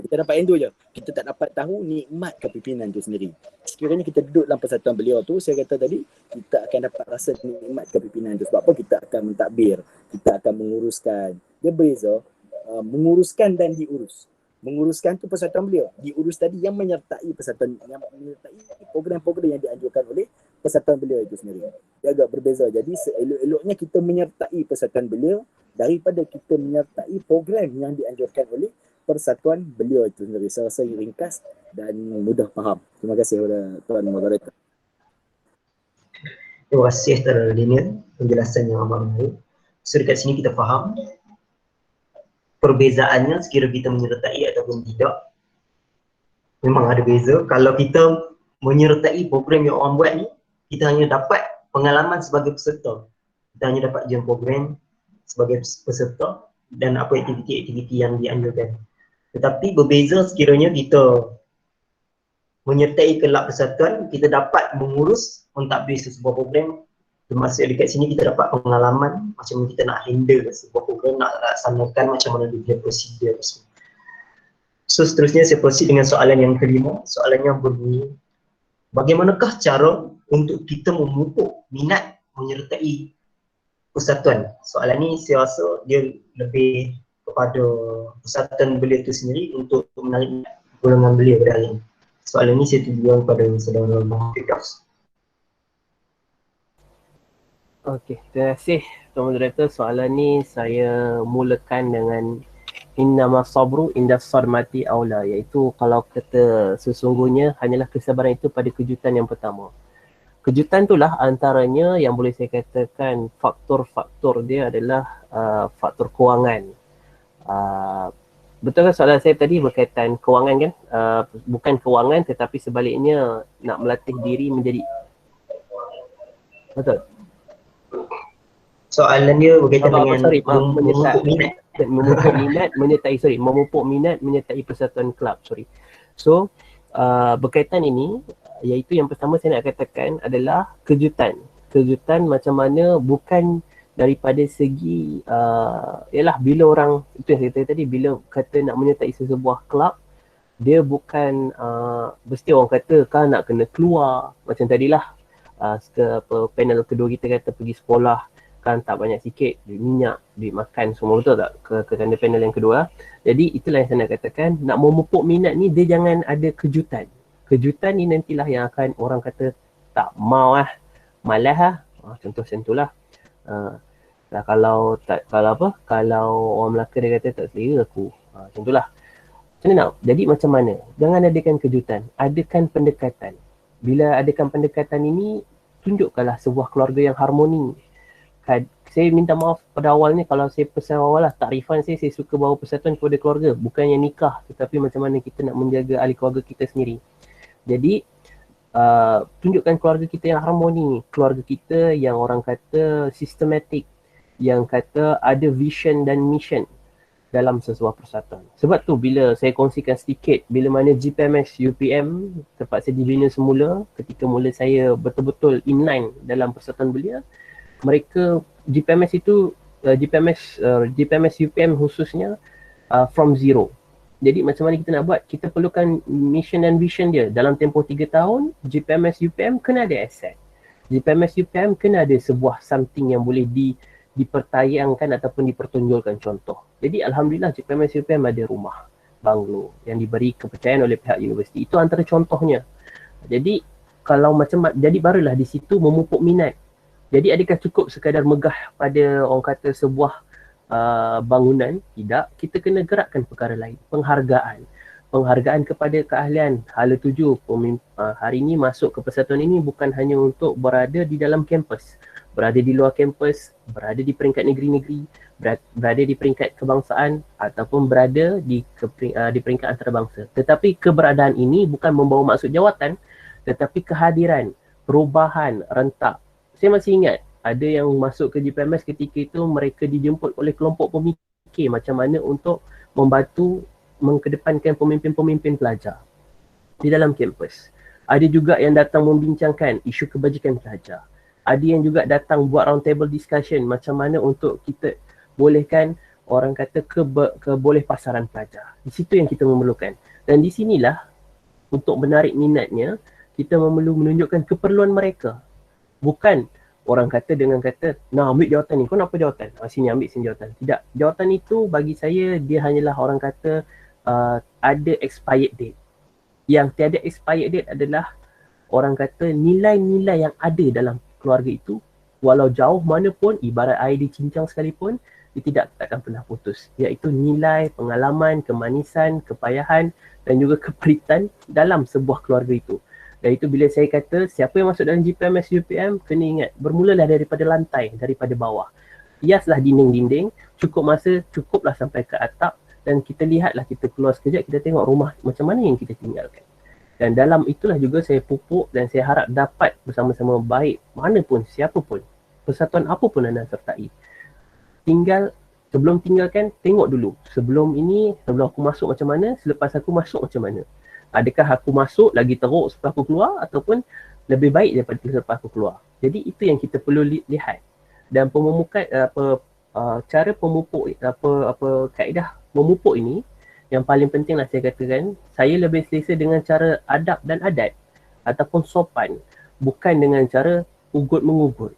Kita dapat yang tu je. Kita tak dapat tahu nikmat kepimpinan tu sendiri. Sekiranya kita duduk dalam persatuan beliau tu, saya kata tadi, kita akan dapat rasa nikmat kepimpinan tu. Sebab apa? Kita akan mentadbir, kita akan menguruskan. Dia beza menguruskan dan diurus. Menguruskan tu persatuan beliau, diurus tadi yang menyertai persatuan, yang menyertai program-program yang dianjurkan oleh persatuan beliau itu sendiri. Dia agak berbeza. Jadi seelok-eloknya kita menyertai persatuan beliau daripada kita menyertai program yang dianjurkan oleh persatuan beliau itu sendiri. Saya rasa ringkas dan mudah faham. Terima kasih kepada Tuan Moderator. Terima kasih Tuan Daniel, penjelasan yang amat menarik. So dekat sini kita faham perbezaannya sekiranya kita menyertai ataupun tidak. Memang ada beza. Kalau kita menyertai program yang orang buat ni, kita hanya dapat pengalaman sebagai peserta. Kita hanya dapat join program sebagai peserta dan apa aktiviti-aktiviti yang dianjurkan. Tetapi berbeza sekiranya kita menyertai kelab persatuan, kita dapat mengurus mentadbir sebuah program. Termasuk dekat sini kita dapat pengalaman macam mana kita nak handle sebuah program, nak laksanakan macam mana dia prosedur semua. So seterusnya saya proceed dengan soalan yang kelima. Soalannya berbunyi, bagaimanakah cara untuk kita memupuk minat menyertai persatuan? Soalan ni saya rasa dia lebih kepada persatuan beliau itu sendiri untuk menarik golongan beliau pada hari ini. Soalan ni saya tujukan kepada saudara Muhammad Firdaus. Okey, terima kasih Tuan Moderator. Soalan ni saya mulakan dengan innama sabru inda sadmati aula, iaitu kalau kata sesungguhnya hanyalah kesabaran itu pada kejutan yang pertama. Kejutan itulah antaranya yang boleh saya katakan faktor-faktor dia adalah faktor kewangan. Betul kan soalan saya tadi berkaitan kewangan kan? Bukan kewangan tetapi sebaliknya nak melatih diri menjadi, betul? Soalannya berkaitan dengan memupuk minat menyertai persatuan kelab. So berkaitan ini, iaitu yang pertama saya nak katakan adalah kejutan. Kejutan macam mana bukan daripada segi ialah bila orang, itu yang saya kata tadi, bila kata nak menyertai sebuah kelab, dia bukan mesti orang kata kan nak kena keluar macam tadilah. Panel kedua kita kata pergi sekolah kan tak banyak sikit, duit minyak, duit makan semua, betul tak? Ke tanda panel yang kedua. Jadi itulah yang saya nak katakan, nak memupuk minat ni dia jangan ada kejutan. Kejutan ni nantilah yang akan orang kata tak mau malas contoh macam itulah. Kalau orang Melaka dia kata tak selera aku, macam itulah. Macam mana nak? Jadi macam mana? Jangan adakan kejutan, adakan pendekatan. Bila adakan pendekatan ini, tunjukkanlah sebuah keluarga yang harmoni. Saya minta maaf pada awalnya kalau saya pesan awal lah, takrifan saya suka bawa persatuan kepada keluarga, bukan yang nikah, tetapi macam mana kita nak menjaga ahli keluarga kita sendiri. Jadi tunjukkan keluarga kita yang harmoni, keluarga kita yang orang kata sistematik, yang kata ada vision dan mission dalam sebuah persatuan. Sebab tu bila saya kongsikan sedikit, bila mana GPMS UPM terpaksa dibina semula, ketika mula saya betul-betul inline dalam persatuan belia, mereka GPMS itu GPMS UPM khususnya from zero. Jadi macam mana kita nak buat? Kita perlukan mission dan vision dia. Dalam tempoh 3 tahun, GPMS UPM kena ada aset. GPMS UPM kena ada sebuah something yang boleh dipertayangkan ataupun dipertunjulkan, contoh. Jadi alhamdulillah GPMS UPM ada rumah, banglo yang diberi kepercayaan oleh pihak universiti. Itu antara contohnya. Jadi kalau jadi barulah di situ memupuk minat. Jadi adakah cukup sekadar megah pada orang kata sebuah bangunan? Tidak, kita kena gerakkan perkara lain. Penghargaan kepada keahlian. Hala 7, hari ini masuk ke persatuan ini bukan hanya untuk berada di dalam kampus, berada di luar kampus, berada di peringkat negeri-negeri, berada di peringkat kebangsaan ataupun berada di peringkat antarabangsa. Tetapi keberadaan ini bukan membawa maksud jawatan, tetapi kehadiran, perubahan rentak. Saya masih ingat ada yang masuk ke GPMS ketika itu mereka dijemput oleh kelompok pemikir macam mana untuk membantu mengedepankan pemimpin-pemimpin pelajar di dalam kampus. Ada juga yang datang membincangkan isu kebajikan pelajar. Ada yang juga datang buat round table discussion macam mana untuk kita bolehkan orang kata boleh pasaran pelajar. Di situ yang kita memerlukan. Dan di sinilah untuk menarik minatnya, kita memerlu menunjukkan keperluan mereka. Bukan orang kata dengan kata, nak ambil jawatan ni, kau nak apa jawatan? Sini ambil sini jawatan. Tidak, jawatan itu bagi saya dia hanyalah orang kata ada expired date. Yang tiada expired date adalah orang kata nilai-nilai yang ada dalam keluarga itu, walau jauh mana pun, ibarat air dicincang sekalipun, dia takkan pernah putus. Iaitu nilai, pengalaman, kemanisan, kepayahan dan juga keperitan dalam sebuah keluarga itu. Dan itu bila saya kata siapa yang masuk dalam GPMS UPM kena ingat bermulalah daripada lantai, daripada bawah. Hiaslah dinding-dinding, cukup masa, cukuplah sampai ke atap dan kita lihatlah, kita keluar sekejap, kita tengok rumah macam mana yang kita tinggalkan. Dan dalam itulah juga saya pupuk dan saya harap dapat bersama-sama baik mana pun, siapa pun, persatuan apa pun anda sertai. Sebelum tinggalkan, tengok dulu. Sebelum aku masuk macam mana, selepas aku masuk macam mana. Adakah aku masuk lagi teruk selepas aku keluar ataupun lebih baik daripada selepas aku keluar. Jadi itu yang kita perlu lihat. Dan cara pemupuk kaedah memupuk ini yang paling penting lah saya katakan, saya lebih selesa dengan cara adab dan adat ataupun sopan, bukan dengan cara ugut-mengugut.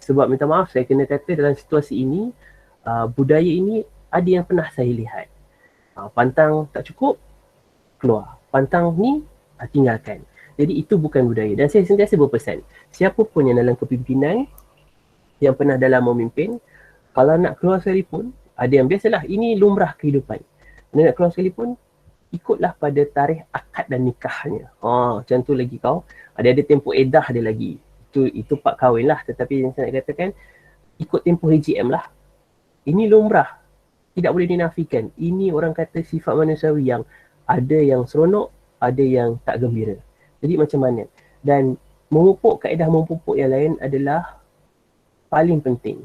Sebab minta maaf saya kena kata dalam situasi ini, budaya ini ada yang pernah saya lihat. Pantang tak cukup, keluar. Pantang ni, tinggalkan. Jadi itu bukan budaya. Dan saya sentiasa berpesan, siapa pun yang dalam kepimpinan, yang pernah dalam memimpin, kalau nak keluar sekalipun, ada yang biasalah, ini lumrah kehidupan. Nak keluar sekalipun, ikutlah pada tarikh akad dan nikahnya. Macam tu lagi kau. Ada tempoh edah dia lagi. Itu pak kahwin lah. Tetapi yang saya nak katakan, ikut tempoh HGM lah. Ini lumrah. Tidak boleh dinafikan. Ini orang kata sifat manusiawi yang ada yang seronok, ada yang tak gembira. Jadi macam mana? Dan kaedah memupuk yang lain adalah paling penting.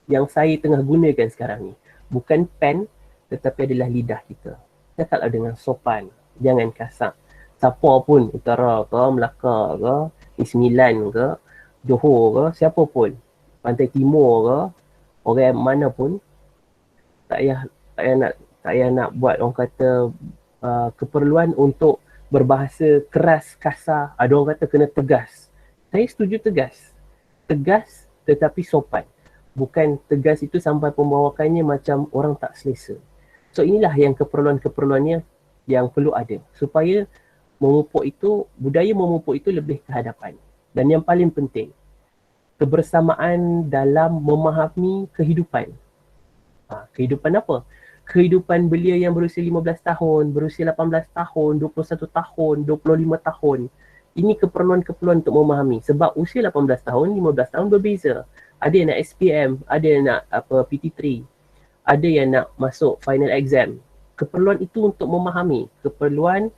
Yang saya tengah gunakan sekarang ni. Bukan pen, tetapi adalah lidah kita. Cakaplah dengan sopan. Jangan kasar. Siapa pun, utara ke, Melaka ke, Sembilan ke, Johor ke, siapa pun, Pantai Timur ke, orang mana pun, tak payah nak buat orang kata keperluan untuk berbahasa keras, kasar. Ada orang kata kena tegas. Saya setuju tegas. Tegas tetapi sopan. Bukan tegas itu sampai pembawakannya macam orang tak selesa. So inilah yang keperluan-keperluannya yang perlu ada. Supaya budaya memupuk itu lebih ke hadapan. Dan yang paling penting, kebersamaan dalam memahami kehidupan. Kehidupan apa? Kehidupan belia yang berusia 15 tahun, berusia 18 tahun, 21 tahun, 25 tahun. Ini keperluan-keperluan untuk memahami. Sebab usia 18 tahun, 15 tahun berbeza. Ada yang nak SPM, ada yang nak PT3, ada yang nak masuk final exam. Keperluan itu untuk memahami keperluan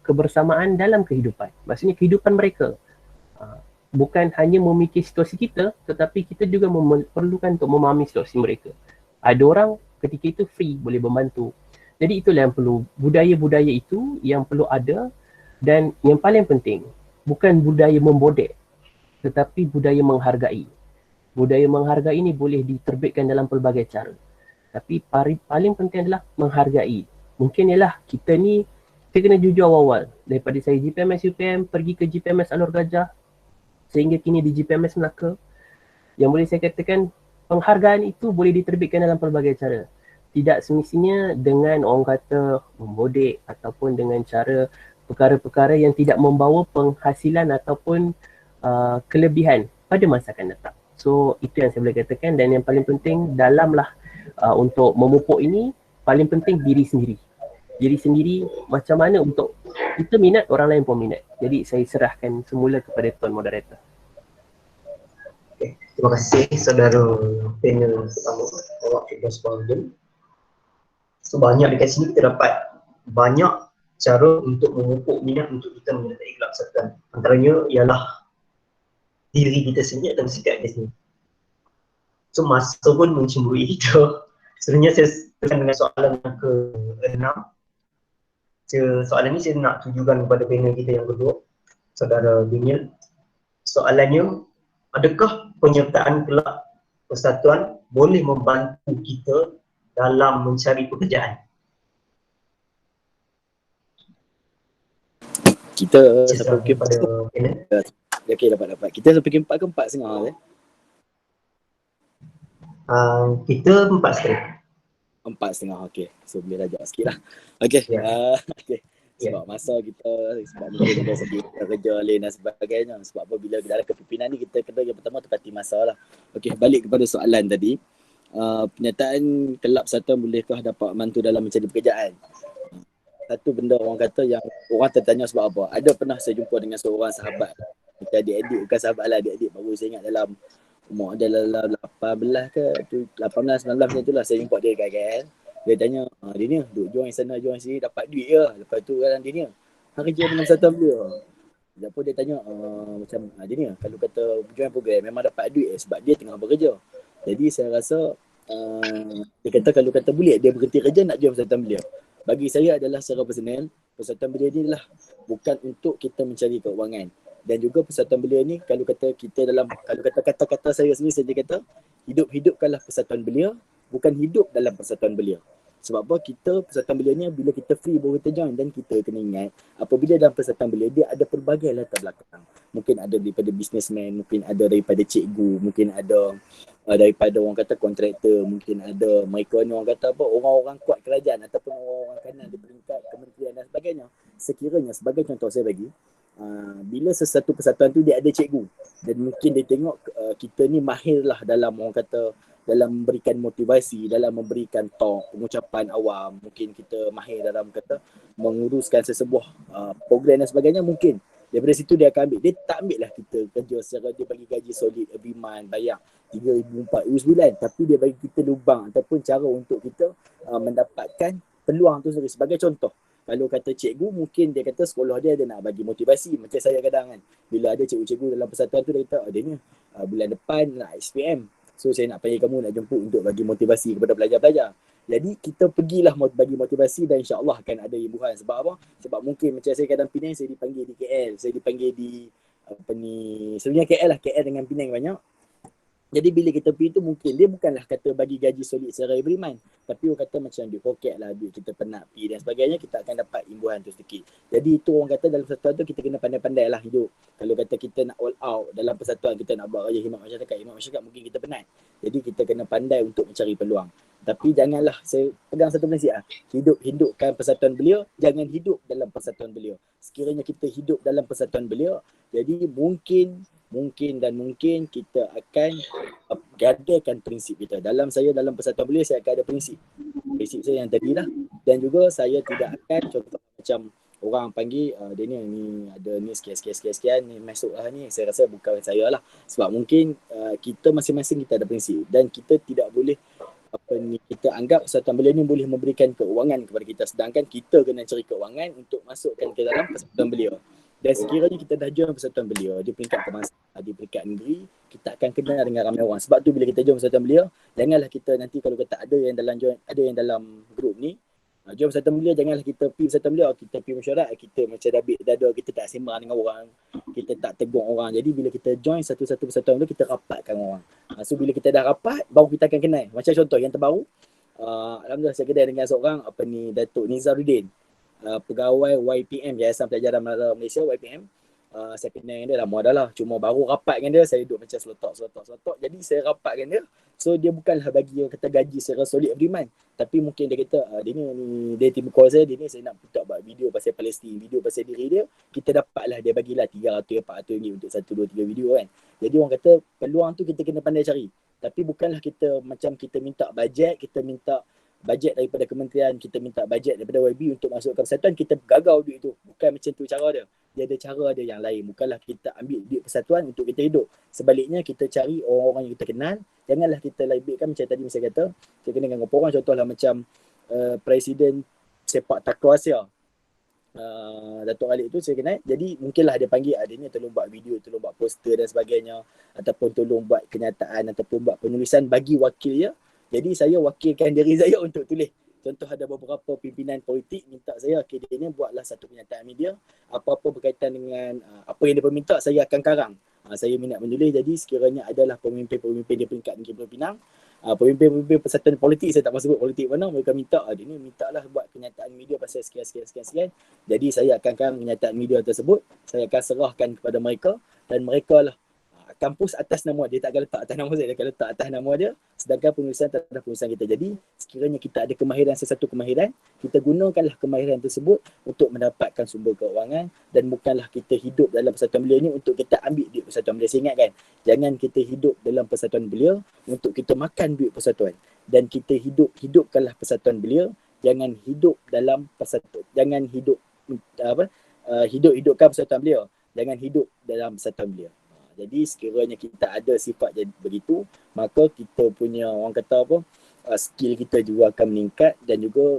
kebersamaan dalam kehidupan. Maksudnya kehidupan mereka. Bukan hanya memikir situasi kita, tetapi kita juga memerlukan untuk memahami situasi mereka. Ada orang ketika itu free, boleh membantu. Jadi itulah yang perlu. Budaya-budaya itu yang perlu ada. Dan yang paling penting, bukan budaya membodek, tetapi budaya menghargai. Budaya menghargai ini boleh diterbitkan dalam pelbagai cara. Tapi paling penting adalah menghargai. Mungkin ialah kita ni, saya kena jujur awal-awal. Daripada saya GPMS UPM, pergi ke GPMS Alor Gajah, sehingga kini di GPMS Melaka, yang boleh saya katakan, penghargaan itu boleh diterbitkan dalam pelbagai cara. Tidak semestinya dengan orang kata membodek ataupun dengan cara perkara-perkara yang tidak membawa penghasilan ataupun kelebihan pada masa akan datang. So itu yang saya boleh katakan. Dan yang paling penting dalamlah untuk memupuk ini, paling penting diri sendiri. Diri sendiri macam mana untuk kita minat, orang lain pun minat. Jadi saya serahkan semula kepada Tuan Moderator. Okay. Terima kasih saudara panel pertama awak Firdaus Fauzdin. Sebanyak dekat sini kita dapat banyak cara untuk memupuk minat untuk kita menyertai kelab persatuan. Antaranya ialah diri kita sendiri dan sikap kita sendiri. So masa pun mencemburui kita. Sebenarnya saya teruskan dengan soalan yang ke-6. Soalan ni saya nak tujukan kepada panel kita yang kedua, saudara Daniel. Soalannya, adakah penyertaan kelab persatuan boleh membantu kita dalam mencari pekerjaan? Kita Saya sampai pukul pada panel. okey, dapat. Kita sampai pukul 4 ke 4.30 eh? Kita 4.30. 4.30, okey. So boleh rajak sikit lah. Okey, Ya. okey. Sebab masa kita, sebab mungkin ada sedikit kerja lain dan sebagainya. Sebab apa, bila dalam kepimpinan ni kita kena yang pertama tepati masa lah. Okey, balik kepada soalan tadi. Penyertaan kelab persatuan bolehkah dapat membantu dalam mencari pekerjaan? Satu benda orang kata yang orang tertanya sebab apa. Ada pernah saya jumpa dengan seorang sahabat. Kita adik-adik, bukan sahabat lah, adik-adik baru saya ingat dalam umur dia dalam 18 ke 18, 19 macam tu lah. Saya jumpa dia dekat KL. Dia tanya, dia ni duduk join sana join sini dapat duit ke? Lepas tu kan dia ni kerja dengan persatuan belia. Lepas dia tanya macam dia ni kalau kata join program memang dapat duit sebab dia tengah bekerja. Jadi saya rasa dia kata kalau kata boleh dia berhenti kerja nak join persatuan belia. Bagi saya adalah secara personal, persatuan belia ni lah bukan untuk kita mencari keuangan. Dan juga persatuan belia ni kalau kata kita dalam, kalau kata-kata saya sendiri, saya kata hidupkanlah persatuan belia, bukan hidup dalam persatuan belia. Sebab apa, kita persatuan belia ni bila kita free baru kita join. Dan kita kena ingat apabila dalam persatuan belia dia ada pelbagai latar belakang. Mungkin ada daripada businessman, mungkin ada daripada cikgu, mungkin ada daripada orang kata kontraktor, mungkin ada mereka ni orang kata apa, orang-orang kuat kerajaan ataupun orang-orang kanan di peringkat kementerian dan sebagainya. Sekiranya sebagai contoh saya bagi, bila sesuatu persatuan tu dia ada cikgu dan mungkin dia tengok kita ni mahir lah dalam orang kata dalam memberikan motivasi, dalam memberikan talk, pengucapan awam, mungkin kita mahir dalam kata menguruskan sesebuah program dan sebagainya, mungkin daripada situ dia akan ambil. Dia tak ambil lah kita kerja secara dia bagi gaji solid every month, bayar 3,000, 4,000 sebulan, tapi dia bagi kita lubang ataupun cara untuk kita mendapatkan peluang tu sendiri. Sebagai contoh, kalau kata cikgu, mungkin dia kata sekolah dia nak bagi motivasi. Macam saya kadang kan, bila ada cikgu-cikgu dalam persatuan tu, dia kata dia ni bulan depan nak SPM. So saya nak panggil kamu nak jemput untuk bagi motivasi kepada pelajar-pelajar. Jadi kita pergilah bagi motivasi dan insya-Allah akan ada imbuhan. Sebab apa? Sebab mungkin macam saya kadang Penang, saya dipanggil di KL, saya dipanggil di sebenarnya KL lah, KL dengan Penang banyak. Jadi bila kita pergi tu mungkin dia bukanlah kata bagi gaji solid secara every month, tapi orang kata macam duit poket lah, duit kita penat pergi dan sebagainya, kita akan dapat imbuhan tu sedikit. Jadi itu orang kata dalam persatuan tu kita kena pandai-pandai lah hidup. Kalau kata kita nak all out dalam persatuan, kita nak buat raya khidmat masyarakat mungkin kita penat. Jadi kita kena pandai untuk mencari peluang. Tapi janganlah, saya pegang satu prinsip lah, hidupkan persatuan belia, jangan hidup dalam persatuan belia. Sekiranya kita hidup dalam persatuan belia, jadi mungkin kita akan gadaikan prinsip kita. Dalam persatuan belia saya akan ada prinsip saya yang tadi lah. Dan juga saya tidak akan contoh macam orang panggil dia ni ada ni sekian ni masuk lah ni, saya rasa bukan saya lah. Sebab mungkin kita masing-masing kita ada prinsip dan kita tidak boleh kita anggap persatuan belia ni boleh memberikan keuangan kepada kita, sedangkan kita kena cari keuangan untuk masukkan ke dalam persatuan belia. Dan sekiranya kita dah join persatuan belia di peringkat kebangsaan, di peringkat negeri, kita akan kenal dengan ramai orang. Sebab tu bila kita join persatuan belia, janganlah kita nanti kalau kata ada yang dalam grup ni join persatuan belia, janganlah kita pergi persatuan belia, kita pergi mesyuarat, kita macam dabik dada, kita tak sembang dengan orang, kita tak tegur orang. Jadi bila kita join satu-satu persatuan belia, kita rapatkan orang. So bila kita dah rapat, baru kita akan kenal. Macam contoh yang terbaru, alhamdulillah saya kedai dengan seorang Datuk Nizaruddin, pegawai YPM, Yayasan Pelajaran Menara Malaysia, YPM. Saya kenal dengan dia lama dah lah, cuma baru rapat dengan dia, saya duduk macam selotok. Jadi saya rapat dengan dia, so dia bukanlah bagi yang kata gaji secara solid every month, tapi mungkin dia kata dia ni tim call saya, dia ni saya nak buat video pasal Palestin, video pasal diri dia, kita dapatlah dia bagilah 300-400 ringgit untuk 1, 2, 3 video kan. Jadi orang kata peluang tu kita kena pandai cari, tapi bukanlah kita macam kita minta bajet, kita minta bajet daripada kementerian, kita minta bajet daripada YB untuk masuk ke persatuan, kita gagau duit tu. Bukan macam tu cara dia. Dia ada cara dia yang lain. Bukanlah kita ambil duit persatuan untuk kita hidup. Sebaliknya kita cari orang-orang yang kita kenal. Janganlah kita labelkan macam tadi saya kata. Kita kena dengan orang, contohlah macam Presiden Sepak Takraw Asia. Datuk Khalid tu saya kenal. Jadi mungkinlah dia panggil dia ni tolong buat video, tolong buat poster dan sebagainya, ataupun tolong buat kenyataan ataupun buat penulisan bagi wakil dia. Jadi saya wakilkan diri saya untuk tulis. Contoh ada beberapa pimpinan politik minta saya, okay, dia ni buatlah satu kenyataan media, apa-apa berkaitan dengan apa yang dia minta, saya akan karang. Saya minat menulis, jadi sekiranya adalah pemimpin-pemimpin di peringkat Negeri Pulau Pinang, pemimpin-pemimpin persatuan politik, saya tak mahu sebut politik mana, mereka minta, dia ni mintalah buat kenyataan media pasal sekian. Jadi saya akan karang kenyataan media tersebut, saya akan serahkan kepada mereka, dan mereka lah kampus atas nama dia, tak akan letak atas nama saya, dia akan letak atas nama dia, sedangkan penulisan terhadap penulisan kita. Jadi sekiranya kita ada kemahiran, sesuatu kemahiran, kita gunakanlah kemahiran tersebut untuk mendapatkan sumber keuangan, dan bukanlah kita hidup dalam persatuan belia ni untuk kita ambil duit persatuan belia. Saya ingatkan, jangan kita hidup dalam persatuan belia untuk kita makan duit persatuan, dan kita hidupkanlah persatuan belia, jangan hidup dalam persatuan, jangan hidupkan persatuan belia, jangan hidup dalam persatuan belia. Jadi sekiranya kita ada sifat jadi begitu, maka kita punya orang kata skill kita juga akan meningkat, dan juga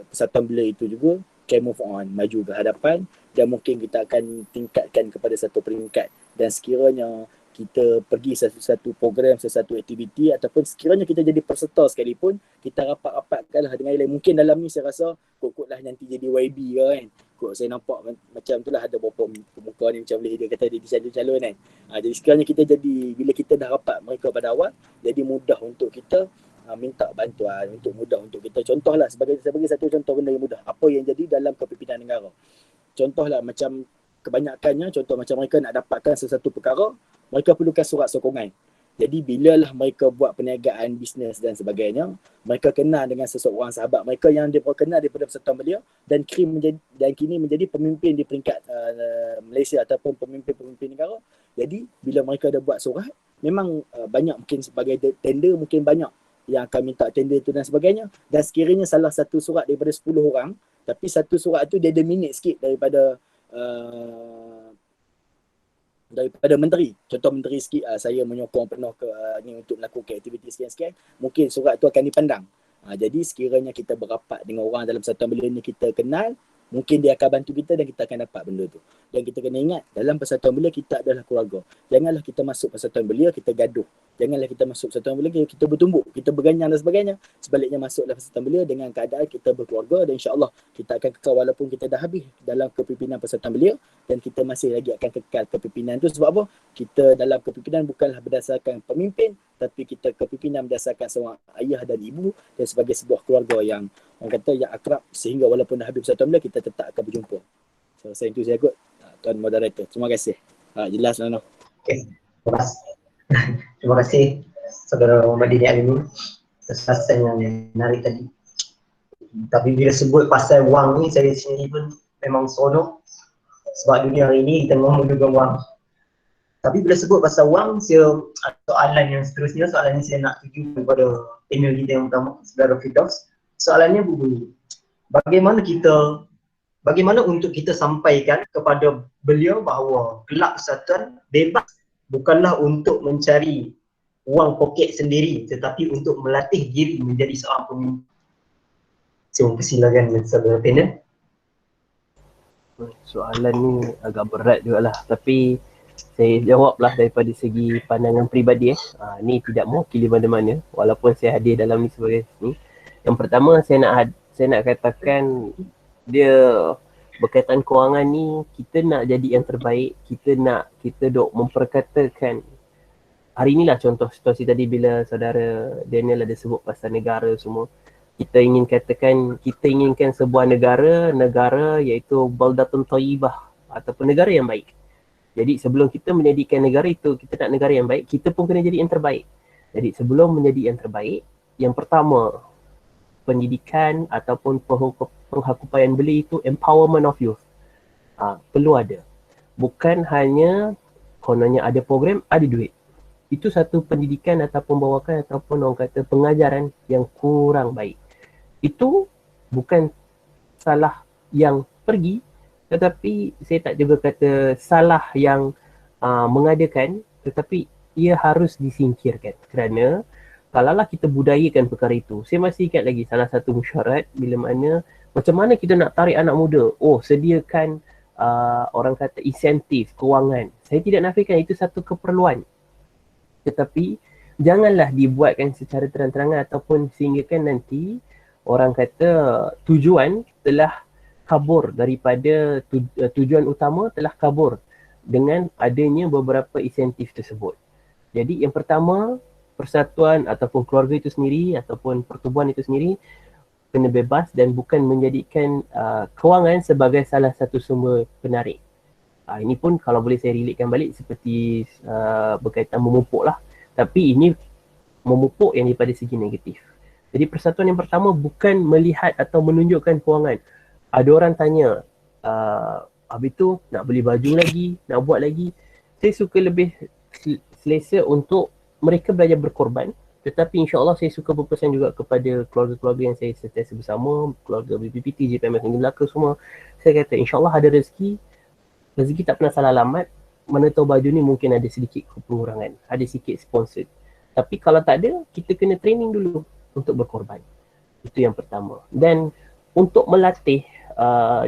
persatuan belia itu juga can move on, maju ke hadapan, dan mungkin kita akan tingkatkan kepada satu peringkat. Dan sekiranya kita pergi satu program, satu aktiviti, ataupun sekiranya kita jadi peserta sekalipun, kita rapat-rapatkanlah dengan yang lain. Mungkin dalam ni saya rasa kot-kotlah nanti jadi YB ke kan. Kot saya nampak macam tu lah, ada beberapa pemuka ni macam boleh dia kata dia calon-calon kan. Jadi sekiranya kita jadi, bila kita dah rapat mereka pada awal, jadi mudah untuk kita minta bantuan, untuk mudah untuk kita. Contohlah, saya bagi satu contoh benda yang mudah. Apa yang jadi dalam kepimpinan negara. Contohlah macam kebanyakannya, contoh macam mereka nak dapatkan sesuatu perkara, mereka perlukan surat sokongan. Jadi bilalah mereka buat perniagaan, bisnes dan sebagainya, mereka kenal dengan seseorang sahabat mereka yang dia kenal daripada persatuan belia, dan kini menjadi pemimpin di peringkat Malaysia ataupun pemimpin-pemimpin negara. Jadi bila mereka dah buat surat, memang banyak mungkin sebagai tender, mungkin banyak yang akan minta tender tu dan sebagainya. Dan sekiranya salah satu surat daripada 10 orang, tapi satu surat tu dia ada minit sikit daripada menteri. Contoh menteri sikit, saya menyokong penuh ke ni untuk melakukan aktiviti sekian-sekian, mungkin surat tu akan dipandang. Jadi sekiranya kita berapat dengan orang dalam persatuan belia ni kita kenal, mungkin dia akan bantu kita dan kita akan dapat benda tu. Dan kita kena ingat, dalam persatuan belia kita adalah keluarga. Janganlah kita masuk persatuan belia kita gaduh. Janganlah kita masuk persatuan belia kita bertumbuk, kita berganyang dan sebagainya. Sebaliknya masuklah persatuan belia dengan keadaan kita berkeluarga, dan insya-Allah kita akan kekal walaupun kita dah habis dalam kepimpinan persatuan belia, dan kita masih lagi akan kekal kepimpinan tu. Sebab apa? Kita dalam kepimpinan bukanlah berdasarkan pemimpin, tapi kita kepimpinan berdasarkan seorang ayah dan ibu, dan sebagai sebuah keluarga yang orang kata yang akrab, sehingga walaupun dah habis persatuan belia kita tetap akan berjumpa. So saya itu saya ikut Tuan Moderator. Terima kasih. Jelas Nano. Okay. Terima kasih Saudara Muhammad Dini Alimun atas pasan yang menarik tadi. Tapi bila sebut pasal wang ni, saya sendiri pun memang seronok, sebab dunia hari ni kita ngomong juga wang. Tapi bila sebut pasal wang, soalan yang seterusnya, soalan yang saya nak tuju kepada panel kita yang pertama, Saudara Firdaus. Soalannya berbunyi, bagaimana untuk kita sampaikan kepada beliau bahawa kelab persatuan bebas bukanlah untuk mencari wang poket sendiri, tetapi untuk melatih diri menjadi seorang pemimpin. Saya mempersilakan Saudara panel. Soalan ni agak berat jugalah, tapi saya jawablah daripada segi pandangan peribadi. Ni tidak mewakili mana-mana, walaupun saya hadir dalam ni sebagai ni. Yang pertama saya nak katakan, dia berkaitan kewangan ni, kita nak jadi yang terbaik, kita dok memperkatakan. Hari inilah contoh situasi tadi bila saudara Daniel ada sebut pasal negara semua. Kita inginkan sebuah negara iaitu baldatun thayyibah, ataupun negara yang baik. Jadi sebelum kita menjadikan negara itu, kita nak negara yang baik, kita pun kena jadi yang terbaik. Jadi sebelum menjadi yang terbaik, yang pertama, pendidikan ataupun penghakupaian belia itu empowerment of youth. Perlu ada. Bukan hanya kononnya ada program, ada duit. Itu satu pendidikan ataupun bawakan ataupun orang kata pengajaran yang kurang baik. Itu bukan salah yang pergi, tetapi saya tak juga kata salah yang mengadakan, tetapi ia harus disingkirkan. Kerana kalaulah kita budayakan perkara itu, saya masih ingat lagi salah satu mesyuarat bila mana macam mana kita nak tarik anak muda. Oh, sediakan orang kata insentif, kewangan. Saya tidak nafikan itu satu keperluan. Tetapi janganlah dibuatkan secara terang-terangan ataupun sehinggakan nanti orang kata tujuan telah kabur daripada tujuan utama telah kabur dengan adanya beberapa insentif tersebut. Jadi yang pertama, persatuan ataupun keluarga itu sendiri ataupun pertubuhan itu sendiri kena bebas dan bukan menjadikan kewangan sebagai salah satu sumber penarik. Ini pun kalau boleh saya relatekan balik seperti berkaitan memupuk lah. Tapi ini memupuk yang daripada segi negatif. Jadi persatuan yang pertama bukan melihat atau menunjukkan kewangan. Ada orang tanya, habis tu nak beli baju lagi, nak buat lagi. Saya suka lebih selesa untuk mereka belajar berkorban. Tetapi insyaAllah saya suka berpesan juga kepada keluarga-keluarga yang saya sentiasa bersama, keluarga BPPT, JPMS Negeri Melaka semua. Saya kata insyaAllah ada rezeki. Rezeki tak pernah salah alamat. Mana tahu baju ni mungkin ada sedikit pengurangan, ada sikit sponsor. Tapi kalau tak ada, kita kena training dulu untuk berkorban. Itu yang pertama. Dan untuk melatih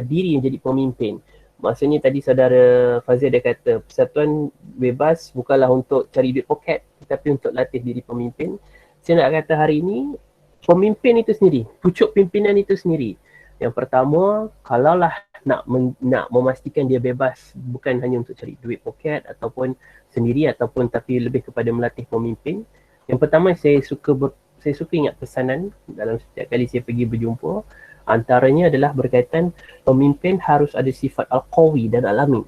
diri yang jadi pemimpin. Maksudnya tadi saudara Fazil ada kata persatuan bebas bukanlah untuk cari duit poket, tetapi untuk latih diri pemimpin. Saya nak kata hari ini pemimpin itu sendiri, pucuk pimpinan itu sendiri. Yang pertama, kalaulah nak memastikan dia bebas bukan hanya untuk cari duit poket ataupun sendiri ataupun tapi lebih kepada melatih pemimpin. Yang pertama saya suka ingat pesanan dalam setiap kali saya pergi berjumpa. Antaranya adalah berkaitan pemimpin harus ada sifat al-qawi dan al-amin.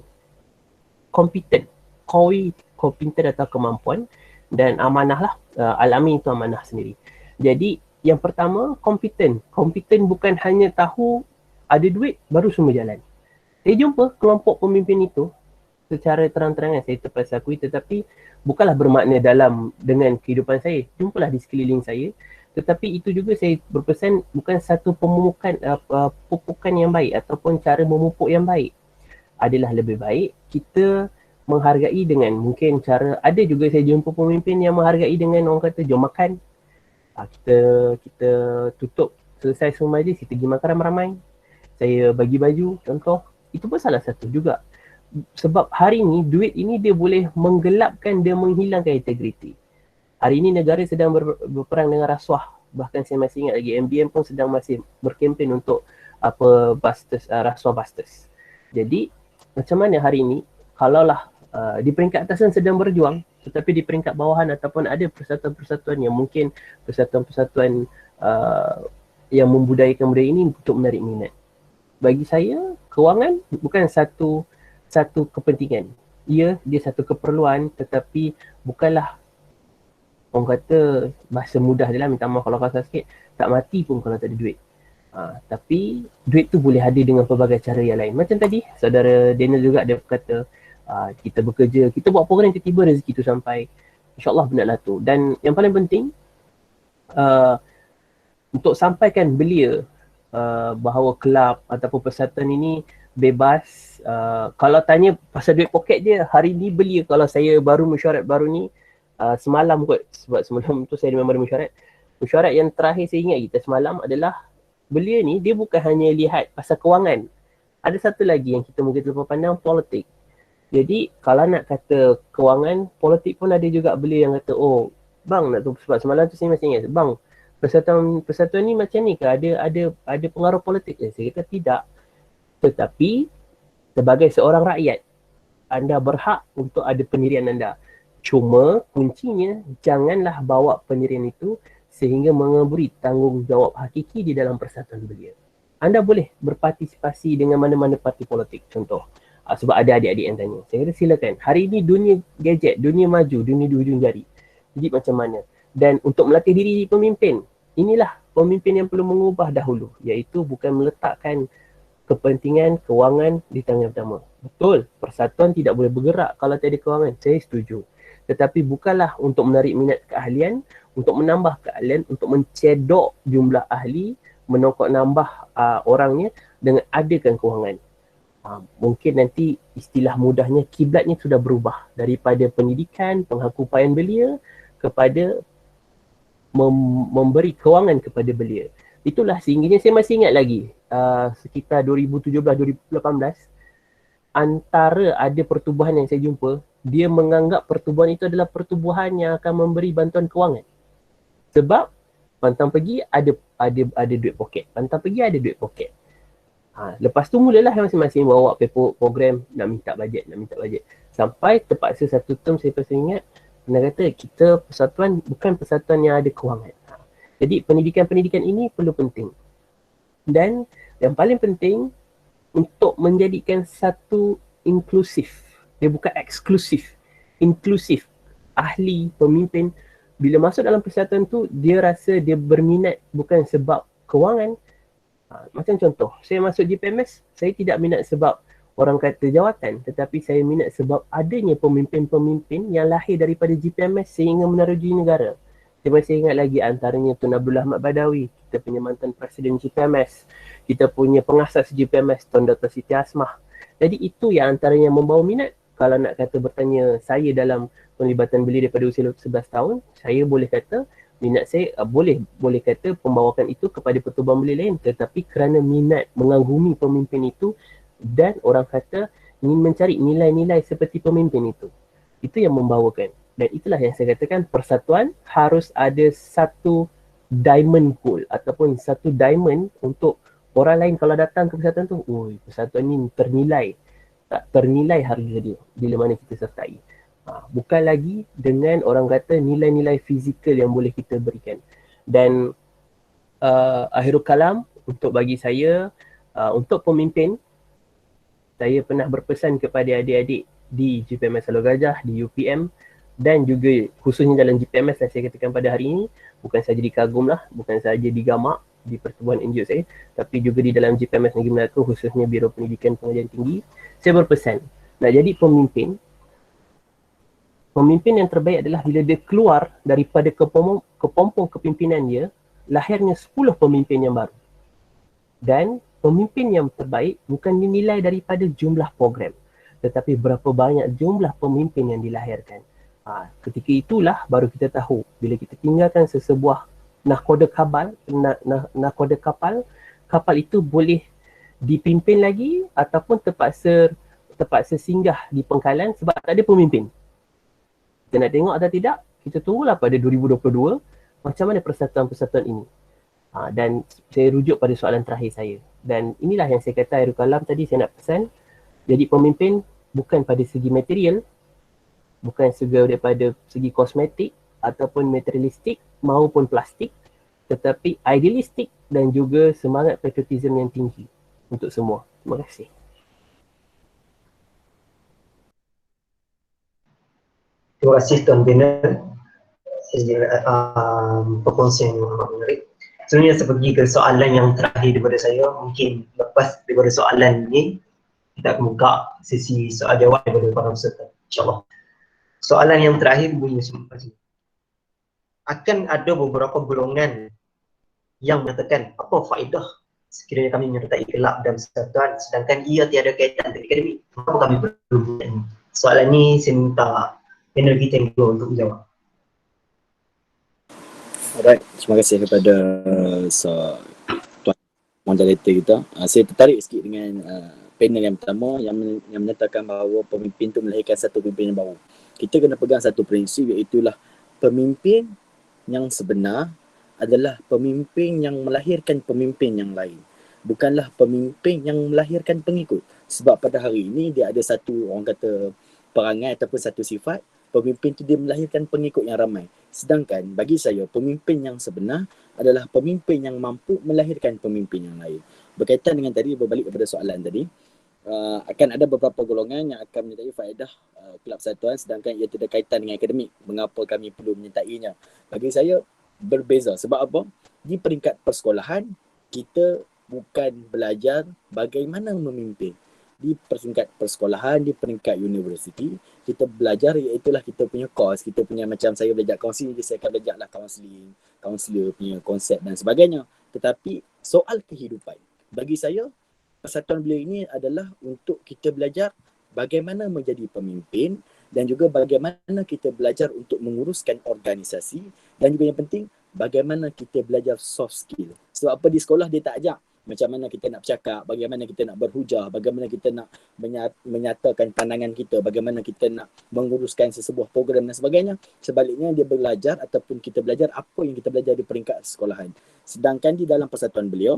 Kompetent. Qawi, kompetent atau kemampuan, dan amanah lah. Al-amin itu amanah sendiri. Jadi yang pertama, kompetent. Kompetent bukan hanya tahu ada duit baru semua jalan. Saya jumpa kelompok pemimpin itu secara terang-terangan saya terpaksa akui, tetapi bukanlah bermakna dalam dengan kehidupan saya. Jumpalah di sekeliling saya. Tetapi itu juga saya berpesan bukan satu pupukan yang baik ataupun cara memupuk yang baik. Adalah lebih baik kita menghargai dengan mungkin cara, ada juga saya jumpa pemimpin yang menghargai dengan orang kata jom makan. Kita tutup selesai semua majlis, kita pergi makan ramai-ramai. Saya bagi baju contoh. Itu pun salah satu juga. Sebab hari ni duit ini dia boleh menggelapkan, dia menghilangkan integriti. Hari ini negara sedang berperang dengan rasuah. Bahkan saya masih ingat lagi MBM pun sedang masih berkempen untuk rasuah busters. Jadi macam mana hari ini kalaulah di peringkat atasan sedang berjuang, tetapi di peringkat bawahan ataupun ada persatuan-persatuan yang mungkin persatuan-persatuan yang membudayakan budaya ini untuk menarik minat. Bagi saya kewangan bukan satu kepentingan. Dia satu keperluan, tetapi bukanlah orang kata bahasa mudah je lah, minta maaf kalau kasar sikit, tak mati pun kalau tak ada duit. Tapi duit tu boleh hadir dengan pelbagai cara yang lain. Macam tadi saudara Daniel juga dia kata kita bekerja, kita buat program, tiba-tiba rezeki tu sampai. InsyaAllah benarlah tu. Dan yang paling penting untuk sampaikan belia bahawa kelab ataupun persatuan ini bebas. Kalau tanya pasal duit poket je, hari ni belia kalau saya baru mesyuarat baru ni semalam kot, sebab semalam tu saya memang ada mesyuarat yang terakhir saya ingat kita semalam adalah belia ni dia bukan hanya lihat pasal kewangan, ada satu lagi yang kita mungkin terlupa pandang, politik. Jadi kalau nak kata kewangan, politik pun ada juga belia yang kata oh bang nak tu, sebab semalam tu saya masih ingat bang persatuan ni macam ni ke, ada pengaruh politik ke? Saya kata tidak, tetapi sebagai seorang rakyat anda berhak untuk ada pendirian anda. Cuma kuncinya janganlah bawa pendirian itu sehingga mengeburi tanggungjawab hakiki di dalam persatuan belia. Anda boleh berpartisipasi dengan mana-mana parti politik contoh. Sebab ada adik-adik yang tanya. Saya kata silakan. Hari ini dunia gadget, dunia maju, dunia di hujung jari. Jadi macam mana? Dan untuk melatih diri pemimpin, inilah pemimpin yang perlu mengubah dahulu, iaitu bukan meletakkan kepentingan kewangan di tangan pertama. Betul, persatuan tidak boleh bergerak kalau tiada kewangan. Saya setuju. Tetapi bukanlah untuk menarik minat keahlian, untuk menambah keahlian, untuk mencedok jumlah ahli, menokok nambah orangnya dengan adakan kewangan. Mungkin nanti istilah mudahnya kiblatnya sudah berubah daripada pendidikan, penghakupayan belia kepada memberi kewangan kepada belia. Itulah sehingganya saya masih ingat lagi sekitar 2017-2018 antara ada pertubuhan yang saya jumpa, dia menganggap pertubuhan itu adalah pertubuhan yang akan memberi bantuan kewangan. Sebab pantang pergi ada duit poket. Pantang pergi ada duit poket. Lepas tu mulalah masing-masing bawa paper program nak minta bajet. Sampai terpaksa satu term saya pasal ingat, pernah kata kita persatuan bukan persatuan yang ada kewangan. Jadi pendidikan-pendidikan ini perlu penting. Dan yang paling penting untuk menjadikan satu inklusif. Dia bukan eksklusif. Inklusif. Ahli, pemimpin. Bila masuk dalam persatuan tu, dia rasa dia berminat bukan sebab kewangan. Macam contoh, saya masuk GPMS, saya tidak minat sebab orang kata jawatan, tetapi saya minat sebab adanya pemimpin-pemimpin yang lahir daripada GPMS sehingga menerojuhi negara. Saya masih ingat lagi antaranya Tun Abdul Ahmad Badawi, kita punya mantan Presiden GPMS, kita punya pengasas GPMS Tun Dr. Siti Asmah. Jadi itu yang antaranya membawa minat. Kalau nak kata bertanya saya dalam penglibatan belia daripada usia 11 tahun, saya boleh kata minat saya boleh kata pembawakan itu kepada pertubuhan belia lain, tetapi kerana minat mengagumi pemimpin itu dan orang kata ingin mencari nilai-nilai seperti pemimpin itu. Itu yang membawakan. Dan itulah yang saya katakan persatuan harus ada satu diamond pool ataupun satu diamond untuk orang lain kalau datang ke persatuan tu, persatuan ni ternilai harga dia bila mana kita sertai. Bukan lagi dengan orang kata nilai-nilai fizikal yang boleh kita berikan. Dan akhirul kalam untuk bagi saya, untuk pemimpin, saya pernah berpesan kepada adik-adik di GPMS Alor Gajah, di UPM dan juga khususnya dalam GPMS yang saya katakan pada hari ini, bukan sahaja di Kagum lah, bukan sahaja di Gamak, di pertubuhan NGO saya, tapi juga di dalam GPMS Negeri Melaka, khususnya Biro Pendidikan Pengajian Tinggi, saya berpesan, nak jadi pemimpin yang terbaik adalah bila dia keluar daripada kepompong kepimpinan dia, lahirnya 10 pemimpin yang baru. Dan pemimpin yang terbaik bukan dinilai daripada jumlah program, tetapi berapa banyak jumlah pemimpin yang dilahirkan. Ketika itulah baru kita tahu bila kita tinggalkan sesebuah nahkoda kapal itu boleh dipimpin lagi ataupun terpaksa singgah di pengkalan sebab tak ada pemimpin. Kita nak tengok atau tidak, kita tunggulah pada 2022 macam mana persatuan-persatuan ini. Dan saya rujuk pada soalan terakhir saya. Dan inilah yang saya kata akhirul kalam tadi, saya nak pesan, jadi pemimpin bukan pada segi material, bukan daripada segi kosmetik ataupun materialistik maupun plastik, tetapi idealistik dan juga semangat patriotism yang tinggi untuk semua. Terima kasih. Terima kasih Tuan Bina. Perkongsian yang amat menarik. Sebenarnya saya pergi ke soalan yang terakhir daripada saya. Mungkin lepas daripada soalan ini, kita akan buka sesi soal jawab daripada para peserta, InsyaAllah. Soalan yang terakhir bunyi macam ini. Akan ada beberapa golongan yang mengatakan apa faedah sekiranya kami menyertai kelab dan persatuan sedangkan ia tiada kaitan dengan akademik. Kenapa kami perlu buat ini? Soalan ini saya minta panel kita yang kedua untuk menjawab. Alright, terima kasih kepada tuan moderator kita. Saya tertarik sikit dengan panel yang pertama yang menyatakan bahawa pemimpin itu melahirkan satu pemimpin yang baru. Kita kena pegang satu prinsip, iaitulah pemimpin yang sebenar adalah pemimpin yang melahirkan pemimpin yang lain. Bukanlah pemimpin yang melahirkan pengikut. Sebab pada hari ini dia ada satu, orang kata, perangai ataupun satu sifat, pemimpin itu dia melahirkan pengikut yang ramai. Sedangkan bagi saya, pemimpin yang sebenar adalah pemimpin yang mampu melahirkan pemimpin yang lain. Berkaitan dengan tadi, berbalik kepada soalan tadi, akan ada beberapa golongan yang akan menyertai faedah kelab persatuan sedangkan ia tidak kaitan dengan akademik. Mengapa kami perlu menyertainya? Bagi saya berbeza. Sebab apa? Di peringkat persekolahan, kita bukan belajar bagaimana memimpin. Di peringkat persekolahan, di peringkat universiti, kita belajar iaitulah kita punya course, kita punya, macam saya belajar kaunseling, saya akan belajarlah kaunseling, kaunselor punya konsep dan sebagainya. tetapi soal kehidupan. Bagi saya, persatuan belia ini adalah untuk kita belajar bagaimana menjadi pemimpin dan juga bagaimana kita belajar untuk menguruskan organisasi dan juga yang penting, bagaimana kita belajar soft skill. Sebab apa di sekolah dia tak ajar macam mana kita nak bercakap, bagaimana kita nak berhujah, bagaimana kita nak menyatakan pandangan kita, bagaimana kita nak menguruskan sesebuah program dan sebagainya. Sebaliknya dia belajar ataupun kita belajar apa yang kita belajar di peringkat sekolahan. Sedangkan di dalam persatuan belia,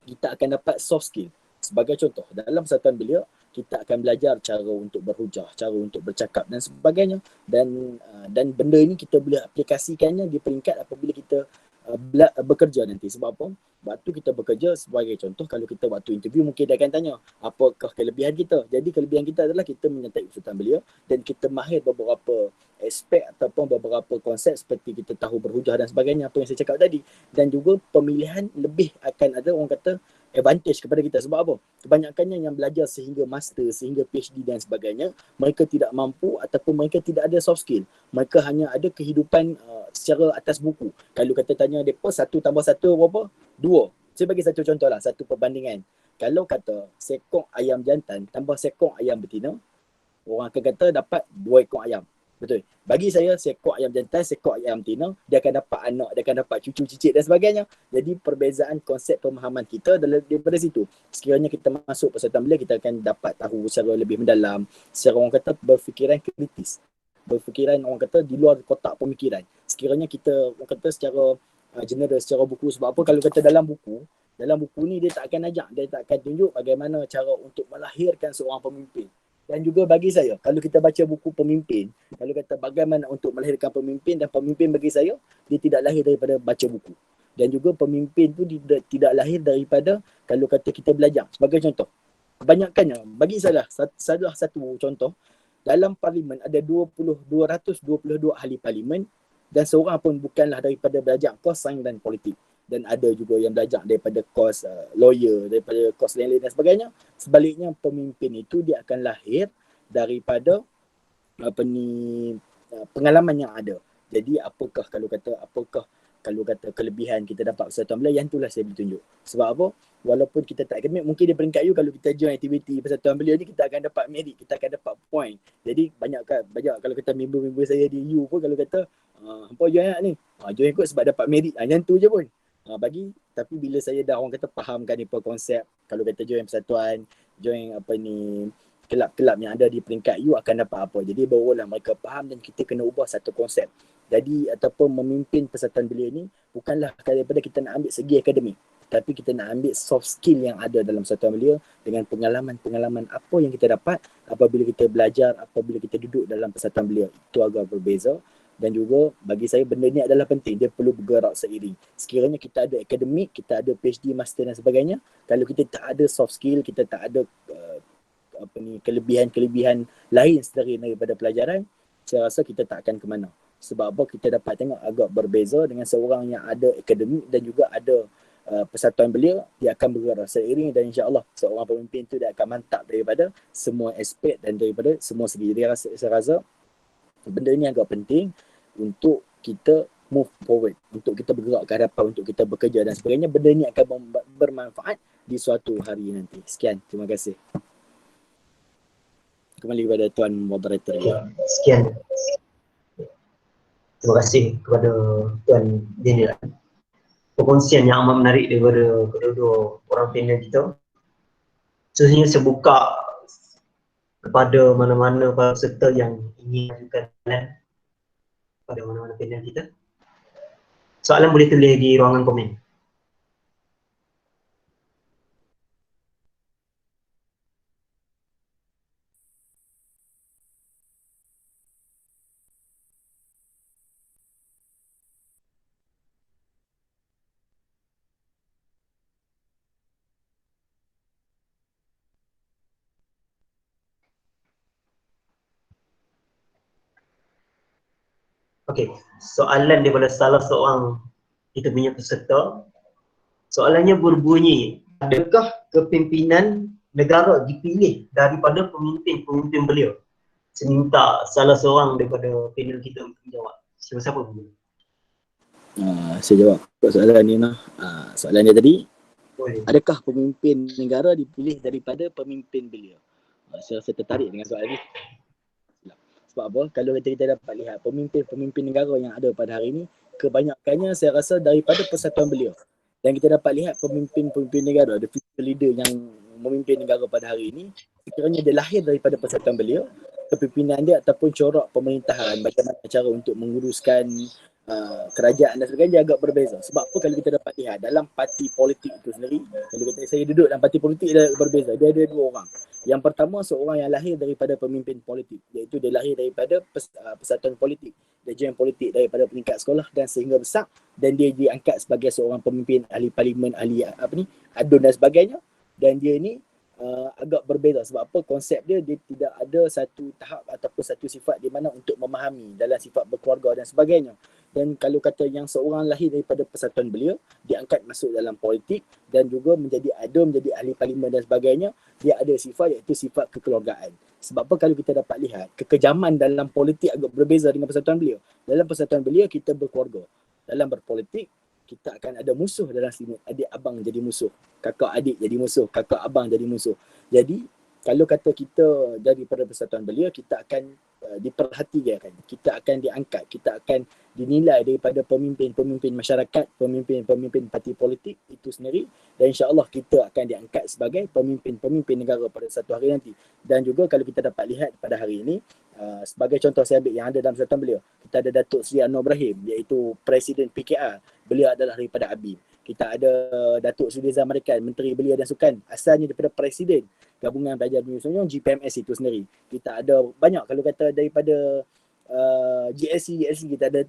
kita akan dapat soft skill. Sebagai contoh, dalam persatuan belia, kita akan belajar cara untuk berhujah, cara untuk bercakap dan sebagainya. Dan benda ini kita boleh aplikasikannya di peringkat apabila kita bekerja nanti. Sebab apa? Waktu kita bekerja, sebagai contoh, kalau kita waktu interview mungkin dia akan tanya apakah kelebihan kita. Jadi kelebihan kita adalah kita menyertai persatuan belia dan kita mahir beberapa aspek ataupun beberapa konsep seperti kita tahu berhujah dan sebagainya, apa yang saya cakap tadi. Dan juga pemilihan lebih akan ada orang kata advantage kepada kita. Sebab apa? Kebanyakannya yang belajar sehingga master, sehingga PhD dan sebagainya, mereka tidak mampu ataupun mereka tidak ada soft skill. Mereka hanya ada kehidupan secara atas buku. Kalau kata tanya mereka 1 + 1 berapa? 2. Saya bagi satu contoh lah, satu perbandingan. Kalau kata sekok ayam jantan tambah sekok ayam betina, orang akan kata dapat 2 ekor ayam. Betul. Bagi saya, sekok ayam jantan, sekok ayam betina, dia akan dapat anak, dia akan dapat cucu, cicit dan sebagainya. Jadi perbezaan konsep pemahaman kita daripada situ. Sekiranya kita masuk persatuan belia, kita akan dapat tahu secara lebih mendalam, secara orang kata berfikiran kritis. Berfikiran orang kata di luar kotak pemikiran. Sekiranya kita orang kata secara general, secara buku. Sebab apa? Kalau kata dalam buku ni dia tak akan ajak, dia tak akan tunjuk bagaimana cara untuk melahirkan seorang pemimpin. Dan juga bagi saya, kalau kita baca buku pemimpin, kalau kata bagaimana untuk melahirkan pemimpin, dan pemimpin bagi saya, dia tidak lahir daripada baca buku. Dan juga pemimpin tu tidak lahir daripada kalau kata kita belajar. Sebagai contoh, kebanyakannya, bagi saya salah satu contoh, dalam parlimen ada 222 ahli parlimen dan seorang pun bukanlah daripada belajar kos sains dan politik. Dan ada juga yang belajar daripada kos lawyer, daripada kos lain-lain dan sebagainya. Sebaliknya pemimpin itu dia akan lahir daripada pengalaman yang ada. Jadi apakah kelebihan kita dapat persatuan belia, yang itulah saya boleh tunjuk. Sebab apa? Walaupun kita tak akademik, mungkin di peringkat you, kalau kita join aktiviti persatuan belia ni, kita akan dapat merit, kita akan dapat point. Jadi banyak kalau kata member-member saya di you pun, kalau kata apa join ni? Join ikut sebab dapat merit. Yang tu je pun. Tapi bila saya dah orang kata fahamkan ni konsep, kalau kata join persatuan, join kelab-kelab yang ada di peringkat you akan dapat apa. Jadi barulah mereka faham dan kita kena ubah satu konsep. Jadi ataupun memimpin persatuan belia ni bukanlah daripada kita nak ambil segi akademik, tapi kita nak ambil soft skill yang ada dalam persatuan belia dengan pengalaman-pengalaman apa yang kita dapat apabila kita belajar, apabila kita duduk dalam persatuan belia. Itu agak berbeza. Dan juga bagi saya benda ni adalah penting, dia perlu bergerak seiring. Sekiranya kita ada akademik, kita ada PhD, master dan sebagainya, kalau kita tak ada soft skill, kita tak ada kelebihan-kelebihan lain selain daripada pelajaran, saya rasa kita tak akan ke mana. Sebab apa? Kita dapat tengok agak berbeza dengan seorang yang ada akademik dan juga ada persatuan belia, dia akan bergerak seiring dan insya-Allah seorang pemimpin tu dia akan mantap daripada semua aspek dan daripada semua segi. Jadi saya rasa benda ni agak penting untuk kita move forward, untuk kita bergerak ke hadapan, untuk kita bekerja dan sebagainya. Benda ni akan bermanfaat di suatu hari nanti. Sekian, terima kasih. Kembali kepada Tuan Moderator. Sekian. Terima kasih kepada Tuan Daniel. Perkongsian yang amat menarik daripada kedua-dua orang panel kita. Sebenarnya saya buka kepada mana-mana peserta yang ingin mengajukan soalan pada mana-mana panel kita. Soalan boleh tulis di ruangan komen. Okey, soalan daripada salah seorang kita punya peserta. Soalannya berbunyi, adakah kepimpinan negara dipilih daripada pemimpin-pemimpin belia? Saya minta salah seorang daripada panel kita untuk menjawab. Siapa-siapa pun. Saya jawab soalan ni noh. Soalan dia tadi, Boleh. adakah pemimpin negara dipilih daripada pemimpin belia? Saya rasa tertarik dengan soalan ni. Sebab apa? Kalau kita dapat lihat pemimpin-pemimpin negara yang ada pada hari ini, kebanyakannya saya rasa daripada persatuan belia. Dan kita dapat lihat pemimpin-pemimpin negara, ada future leader yang memimpin negara pada hari ini, sekiranya dia lahir daripada persatuan belia, kepimpinan dia ataupun corak pemerintahan, bagaimana cara untuk menguruskan kerajaan dan sebagainya agak berbeza. Sebab apa? Kalau kita dapat lihat dalam parti politik itu sendiri, kalau kita saya duduk dalam parti politik dia berbeza. Dia ada dua orang. Yang pertama seorang yang lahir daripada pemimpin politik, iaitu dia lahir daripada persatuan politik. Dia join politik daripada peringkat sekolah dan sehingga besar, dan dia diangkat sebagai seorang pemimpin, ahli parlimen, ahli adun dan sebagainya. Dan dia ni agak berbeza. Sebab apa? Konsep dia tidak ada satu tahap ataupun satu sifat di mana untuk memahami dalam sifat berkeluarga dan sebagainya. Dan kalau kata yang seorang lahir daripada persatuan belia, diangkat masuk dalam politik dan juga menjadi adun, menjadi ahli parlimen dan sebagainya, dia ada sifat iaitu sifat kekeluargaan. Sebab apa? Kalau kita dapat lihat, kekejaman dalam politik agak berbeza dengan persatuan belia. Dalam persatuan belia kita berkeluarga. Dalam berpolitik kita akan ada musuh dalam sini. Adik abang jadi musuh, kakak adik jadi musuh, kakak abang jadi musuh. Jadi kalau kata kita daripada persatuan belia, kita akan diperhatikan, kita akan diangkat, kita akan dinilai daripada pemimpin-pemimpin masyarakat, pemimpin-pemimpin parti politik itu sendiri, dan insya-Allah kita akan diangkat sebagai pemimpin-pemimpin negara pada satu hari nanti. Dan juga kalau kita dapat lihat pada hari ini, sebagai contoh saya ambil yang ada dalam persatuan belia, kita ada Datuk Seri Anwar Ibrahim, iaitu Presiden PKR, beliau adalah daripada ABIM. Kita ada Datuk Seri Rizal Marikan, Menteri Belia dan Sukan, asalnya daripada Presiden Gabungan Pelajar Dunia Sunyi, GPMS itu sendiri. Kita ada banyak, kalau kata daripada GSC kita ada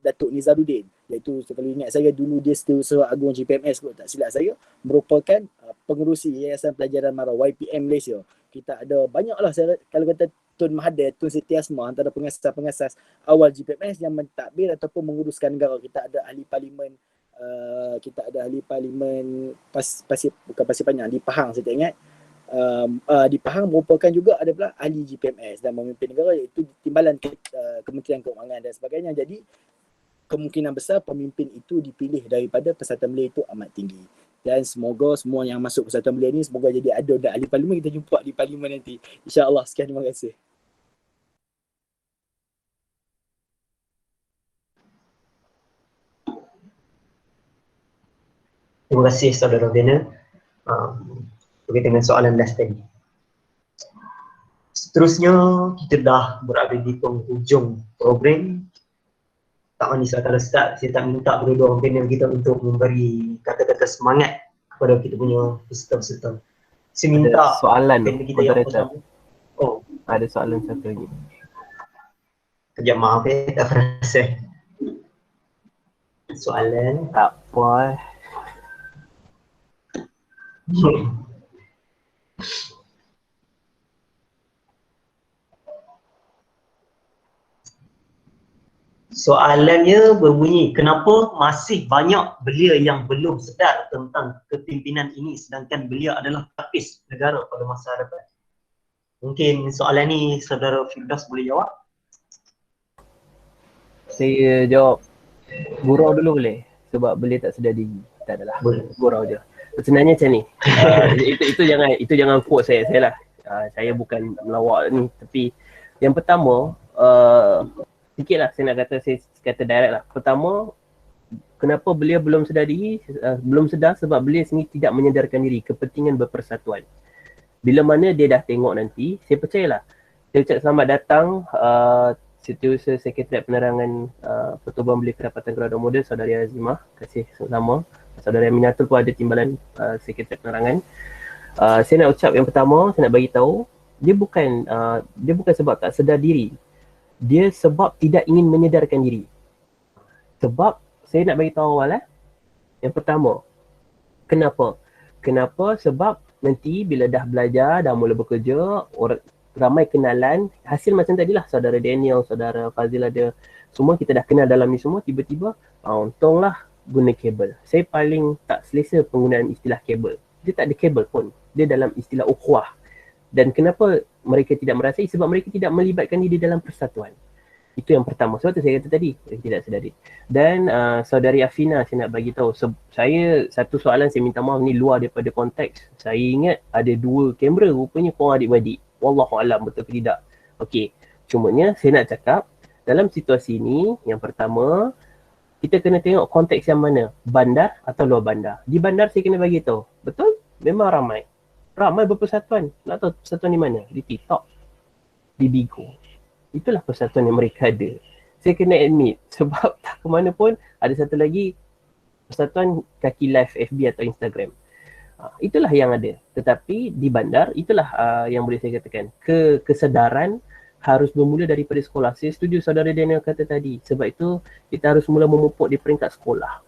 Datuk Nizaruddin, iaitu kalau ingat saya dulu dia Setiausaha Agung GPMS kot, tak silap saya, merupakan pengerusi Yayasan Pelajaran Mara YPM Malaysia. Kita ada banyaklah, saya kalau kata Tun Mahathir, Tun Siti Asma, antara pengasas-pengasas awal GPMS yang mentadbir ataupun menguruskan negara. Kita ada ahli parlimen, bukan Pasir Panjang, di Pahang saya tak ingat. Di Pahang merupakan juga ada pula ahli GPMS dan memimpin negara, iaitu Timbalan Kementerian Keuangan dan sebagainya. Jadi kemungkinan besar pemimpin itu dipilih daripada persatuan belia itu amat tinggi. Dan semoga semua yang masuk persatuan belia ni semoga jadi adun dan ahli parlimen. Kita jumpa di parlimen nanti, insya-Allah. Sekian, terima kasih. Terima kasih Saudara Bena. Berkaitan dengan soalan last tadi. Seterusnya kita dah berada di penghujung program. Tak manis kalau start, saya tak minta kedua orang panel kita untuk memberi kata-kata semangat kepada kita punya peserta-peserta. Saya minta Ada soalan panel kita yang moderator. pertama. Oh, Ada soalan satu lagi. kejap maaf tak perasan. Soalan. Tak apa. Soalannya berbunyi, kenapa masih banyak belia yang belum sedar tentang kepimpinan ini sedangkan belia adalah tapis negara pada masa hadapan? Mungkin soalan ni Saudara Firdaus boleh jawab? Saya jawab gurau dulu boleh? Sebab belia tak sedar diri. Tak adalah. Boleh. Gurau je. Sebenarnya macam ni. Itu jangan quote saya lah. Saya bukan melawak ni, tapi yang pertama sikit lah saya nak kata, saya kata direct lah. Pertama, kenapa belia belum sedar diri? Belum sedar sebab belia sendiri tidak menyedarkan diri kepentingan berpersatuan. Bila mana dia dah tengok nanti, saya percayalah. Saya ucap selamat datang Setiausaha Sekretariat Penerangan Pertubuhan Belia Kedapatan Keluarga Muda, Saudari Azimah. Terima kasih sama. Saudara Aminatul pun ada timbalan Sekretariat Penerangan. Saya nak ucap yang pertama, saya nak bagi tahu dia bukan sebab tak sedar diri. Dia sebab tidak ingin menyedarkan diri. Sebab saya nak bagi tahu awal yang pertama. Kenapa? Sebab nanti bila dah belajar, dah mula bekerja, ramai kenalan, hasil macam tadilah saudara Daniel, saudara Fazil ada, semua kita dah kenal dalam ni semua, tiba-tiba untunglah guna kabel. Saya paling tak selesa penggunaan istilah kabel. Dia tak ada kabel pun. Dia dalam istilah ukhuwah. Dan kenapa mereka tidak merasai? Sebab mereka tidak melibatkan diri dalam persatuan. Itu yang pertama. Sebab tu saya kata tadi, tidak sedari. Dan saudari Afina saya nak bagi tahu, saya satu soalan saya minta maaf ni luar daripada konteks. Saya ingat ada 2 kamera rupanya korang adik-beradik. Wallahualam betul ke tidak. Okey, cumanya saya nak cakap dalam situasi ni yang pertama kita kena tengok konteks yang mana, bandar atau luar bandar. Di bandar saya kena bagi tahu, betul? Memang ramai. Ramai berpersatuan. Nak tahu persatuan di mana? Di TikTok, di Bigo. Itulah persatuan yang mereka ada. Saya kena admit sebab tak ke mana pun ada satu lagi persatuan kaki live FB atau Instagram. Itulah yang ada. Tetapi di bandar itulah yang boleh saya katakan. Kesedaran harus bermula daripada sekolah. Saya setuju saudara Daniel kata tadi. Sebab itu kita harus mula memupuk di peringkat sekolah.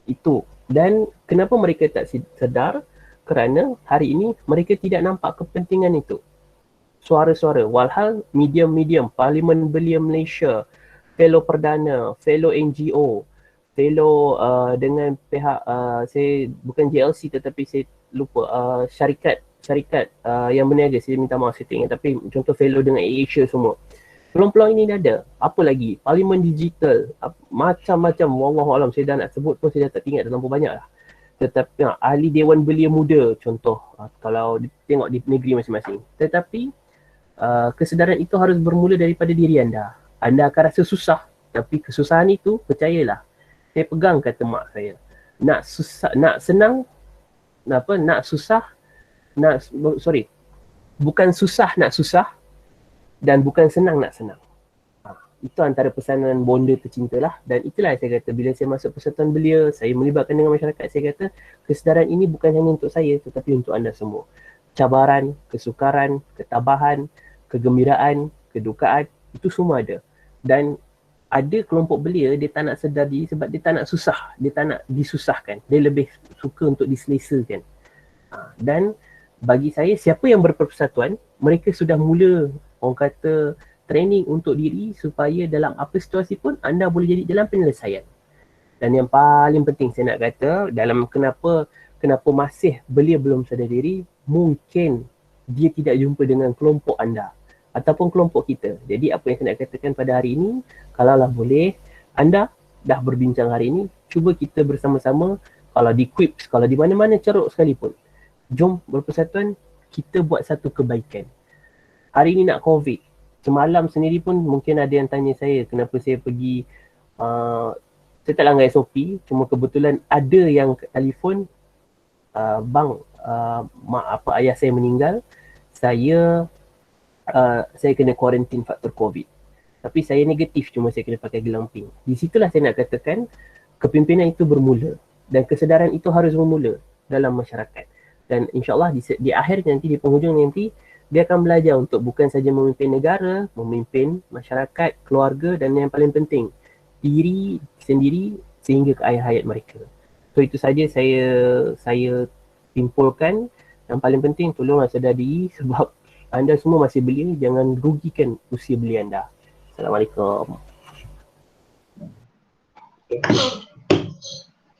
Itu. Dan kenapa mereka tak sedar? Kerana hari ini mereka tidak nampak kepentingan itu. Suara-suara. Walhal medium-medium, Parlimen Belia Malaysia, fellow Perdana, fellow NGO, fellow dengan pihak, saya bukan JLC tetapi saya lupa, syarikat yang berniaga, saya minta maaf saya tak ingat, tapi contoh fellow dengan Asia semua. Peluang-peluang ini dah ada. Apa lagi? Parlimen digital, macam-macam, wallahualam saya dah nak sebut pun saya dah tak ingat, dah terlampau banyak lah. Tetapi ahli Dewan Belia Muda contoh, kalau tengok di negeri masing-masing. Tetapi kesedaran itu harus bermula daripada diri anda. Anda akan rasa susah, tapi kesusahan itu percayalah. Saya pegang kata mak saya. Nak susah, nak senang, bukan susah nak susah dan bukan senang nak senang. Itu antara pesanan bonda tercinta lah. Dan itulah saya kata, bila saya masuk Persatuan Belia, saya melibatkan dengan masyarakat, saya kata kesedaran ini bukan hanya untuk saya tetapi untuk anda semua. Cabaran, kesukaran, ketabahan, kegembiraan, kedukaan, itu semua ada. Dan ada kelompok belia, dia tak nak sedar diri sebab dia tak nak susah, dia tak nak disusahkan, dia lebih suka untuk diselesakan. Dan bagi saya, siapa yang berpersatuan, mereka sudah mula orang kata training untuk diri supaya dalam apa situasi pun anda boleh jadi dalam penyelesaian. Dan yang paling penting saya nak kata, dalam kenapa masih belia belum sedar diri, mungkin dia tidak jumpa dengan kelompok anda ataupun kelompok kita. Jadi apa yang saya nak katakan pada hari ini, kalaulah boleh, anda dah berbincang hari ini, cuba kita bersama-sama, kalau di Quips, kalau di mana-mana ceruk sekalipun, jom berpersatuan, kita buat satu kebaikan. Hari ini nak COVID, semalam sendiri pun mungkin ada yang tanya saya kenapa saya pergi, saya tak langgar SOP, cuma kebetulan ada yang telefon, bang, ayah saya meninggal, saya kena kuarantin faktor COVID. Tapi saya negatif, cuma saya kena pakai gelang pink. Di situlah saya nak katakan kepimpinan itu bermula dan kesedaran itu harus bermula dalam masyarakat. Dan insyaAllah di akhir nanti, di penghujung nanti, dia akan belajar untuk bukan saja memimpin negara, memimpin masyarakat, keluarga dan yang paling penting, diri sendiri sehingga ke akhir hayat mereka. So itu saja saya simpulkan. Yang paling penting, tolonglah sedar diri sebab anda semua masih belia, jangan rugikan usia belia anda. Assalamualaikum.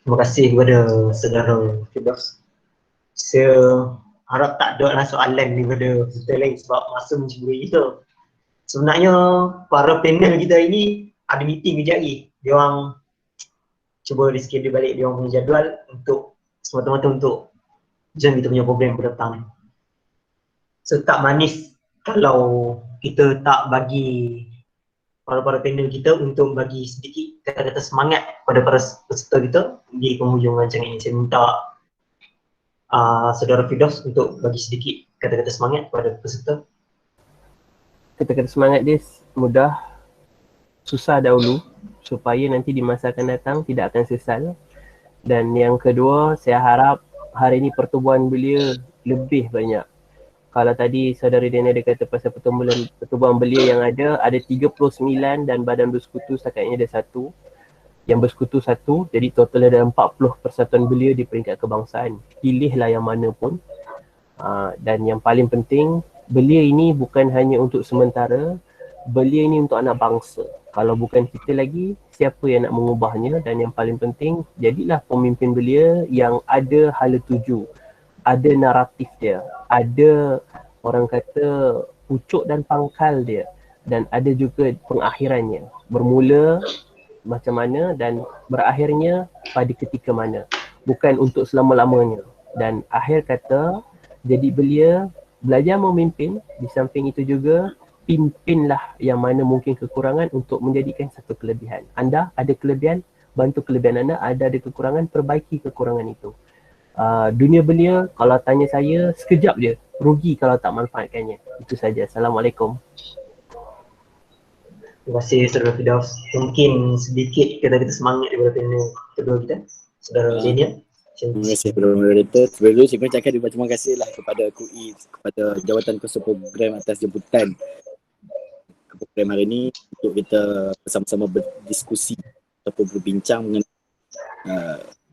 Terima kasih kepada saudara Firdaus. Saya harap tak ada lah soalan daripada kita lain sebab masa mencuri kita. Sebenarnya para panel kita ini ada meeting kejap lagi. Dia orang cuba reschedule balik dia orang punya jadual untuk semata-mata untuk jam kita punya program berdatang. So tak manis kalau kita tak bagi para panel kita untuk bagi sedikit kata-kata semangat kepada para peserta kita di penghujung rancangan ini. Saya minta saudara Firdaus untuk bagi sedikit kata-kata semangat kepada peserta. Kata-kata semangat dia mudah, susah dahulu supaya nanti di masa akan datang tidak akan sesal. Dan yang kedua, saya harap hari ini pertubuhan belia lebih banyak. Kalau tadi saudara Daniel dia kata pasal pertubuhan belia yang ada 39 dan badan bersekutu setakat ada 1. Yang bersekutu 1, jadi total ada 40 persatuan belia di peringkat kebangsaan. Pilihlah yang mana pun. Dan yang paling penting, belia ini bukan hanya untuk sementara, belia ini untuk anak bangsa. Kalau bukan kita lagi, siapa yang nak mengubahnya? Dan yang paling penting, jadilah pemimpin belia yang ada hala tuju, ada naratif dia, ada orang kata pucuk dan pangkal dia. dan ada juga pengakhirannya. Bermula macam mana dan berakhirnya pada ketika mana. Bukan untuk selama-lamanya. Dan akhir kata, jadi belia belajar memimpin, di samping itu juga pimpinlah yang mana mungkin kekurangan untuk menjadikan satu kelebihan. Anda ada kelebihan, bantu kelebihan anda, ada kekurangan, perbaiki kekurangan itu. Dunia belia, kalau tanya saya, sekejap je. Rugi kalau tak manfaatkannya. Itu saja. Assalamualaikum. Terima kasih Saudara Firdaus. Mungkin sedikit kita semangat daripada panel kedua kita, Saudara Zenia. Terima kasih kepada moderator. Sebelum saya ucapkan terima kasih lah kepada KUI, kepada Jawatan Kuasa Program atas jemputan ke program hari ini untuk kita bersama-sama berdiskusi ataupun berbincang mengenai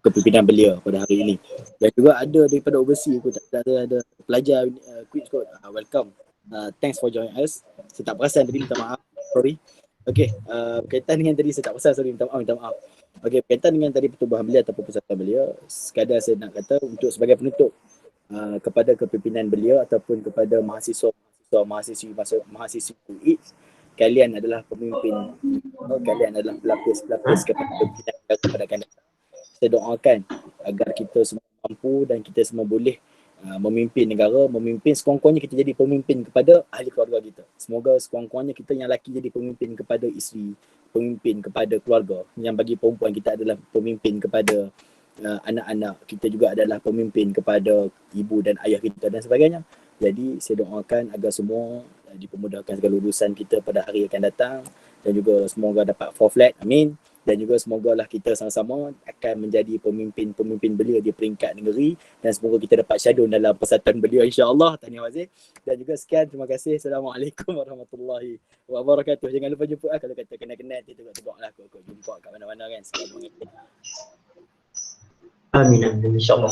kepimpinan belia pada hari ini. Dan juga ada daripada overseas kot, ada pelajar quiz kot. Welcome. Thanks for joining us. Saya tak perasan tadi, minta maaf. Sorry. Okey, berkaitan dengan tadi saya tak perasan, sorry, minta maaf. Okey, berkaitan dengan tadi pertubuhan belia ataupun persatuan belia, sekadar saya nak kata untuk sebagai penutup kepada kepimpinan belia ataupun kepada mahasiswi UI, kalian adalah pemimpin, kalian adalah pelapis kepada kepimpinan kepada akan datang. Kita doakan agar kita semua mampu dan kita semua boleh memimpin negara, memimpin sekurang-kurangnya kita jadi pemimpin kepada ahli keluarga kita. Semoga sekurang-kurangnya kita yang lelaki jadi pemimpin kepada isteri, pemimpin kepada keluarga. Yang bagi perempuan kita adalah pemimpin kepada anak-anak. Kita juga adalah pemimpin kepada ibu dan ayah kita dan sebagainya. Jadi saya doakan agar semua dipermudahkan segala urusan kita pada hari akan datang dan juga semoga dapat fall flat. Amin. Dan juga semogalah kita sama-sama akan menjadi pemimpin-pemimpin belia di peringkat negeri dan semoga kita dapat syadun dalam persatuan belia, insya-Allah. Tahniah wazir. Dan juga sekian, terima kasih. Assalamualaikum warahmatullahi wabarakatuh. Jangan lupa jumpa kalau kata kenal-kenal nanti tegak-tegaklah aku jumpa kat mana-mana kan. Amin, insya-Allah.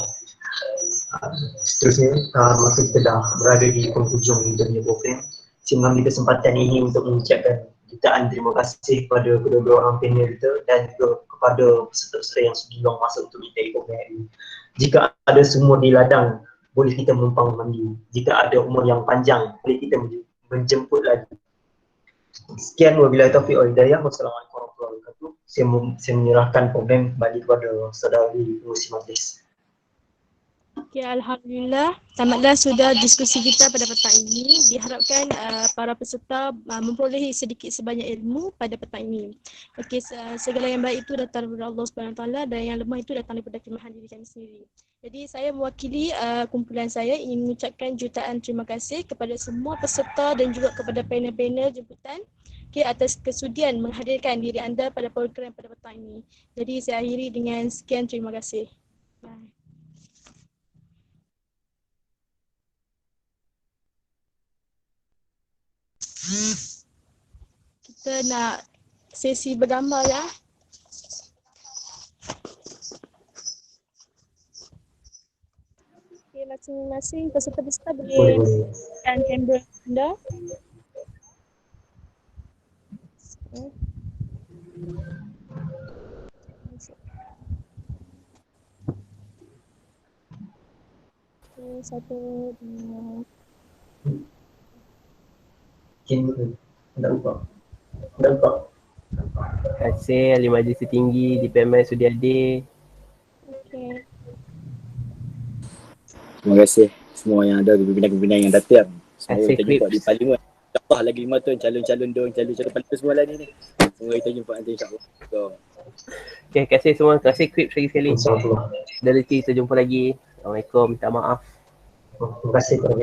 Seterusnya, maka kita dah berada di penghujung dunia program. Saya mengambil kesempatan ini untuk mengucapkan jutaan terima kasih kepada kedua-dua orang panel kita dan juga kepada peserta-peserta yang luang masa untuk kita ikut program ini. Jika ada sumur di ladang, boleh kita menumpang mandi. Jika ada umur yang panjang, boleh kita menjemput lagi. Sekian, wabillahi taufiq wal hidayah. Wassalamualaikum warahmatullahi wabarakatuh. Saya menyerahkan program kembali kepada saudari pengurusi majlis. Okay, Alhamdulillah, tamatlah sudah diskusi kita pada petang ini. Diharapkan para peserta memperolehi sedikit sebanyak ilmu pada petang ini. Okey, segala yang baik itu datang daripada Allah SWT dan yang lemah itu datang daripada kelemahan diri kami sendiri. Jadi saya mewakili kumpulan saya ingin mengucapkan jutaan terima kasih kepada semua peserta dan juga kepada panel-panel jemputan atas kesudian menghadirkan diri anda pada program pada petang ini. Jadi saya akhiri dengan sekian, terima kasih. Bye. Kita nak sesi bergambar ya. Okay, masing-masing peserta-peserta boleh tekan kamera anda. Okay, 1, 2. Dah lupa. Terima kasih Ahli Majlis Tertinggi di PMS Sudiadi. Okay. Terima kasih semua yang ada, pimpinan-pimpinan yang datang. Semoga kita jumpa di Parlimen. InsyaAllah lagi 5 tahun calon-calon Parlimen semua lah ni. Semoga kita jumpa nanti insyaAllah. Okay, terima kasih semua. Terima kasih Krips lagi sekali. Dan nanti kita jumpa lagi. Assalamualaikum. Minta maaf. Terima kasih kepada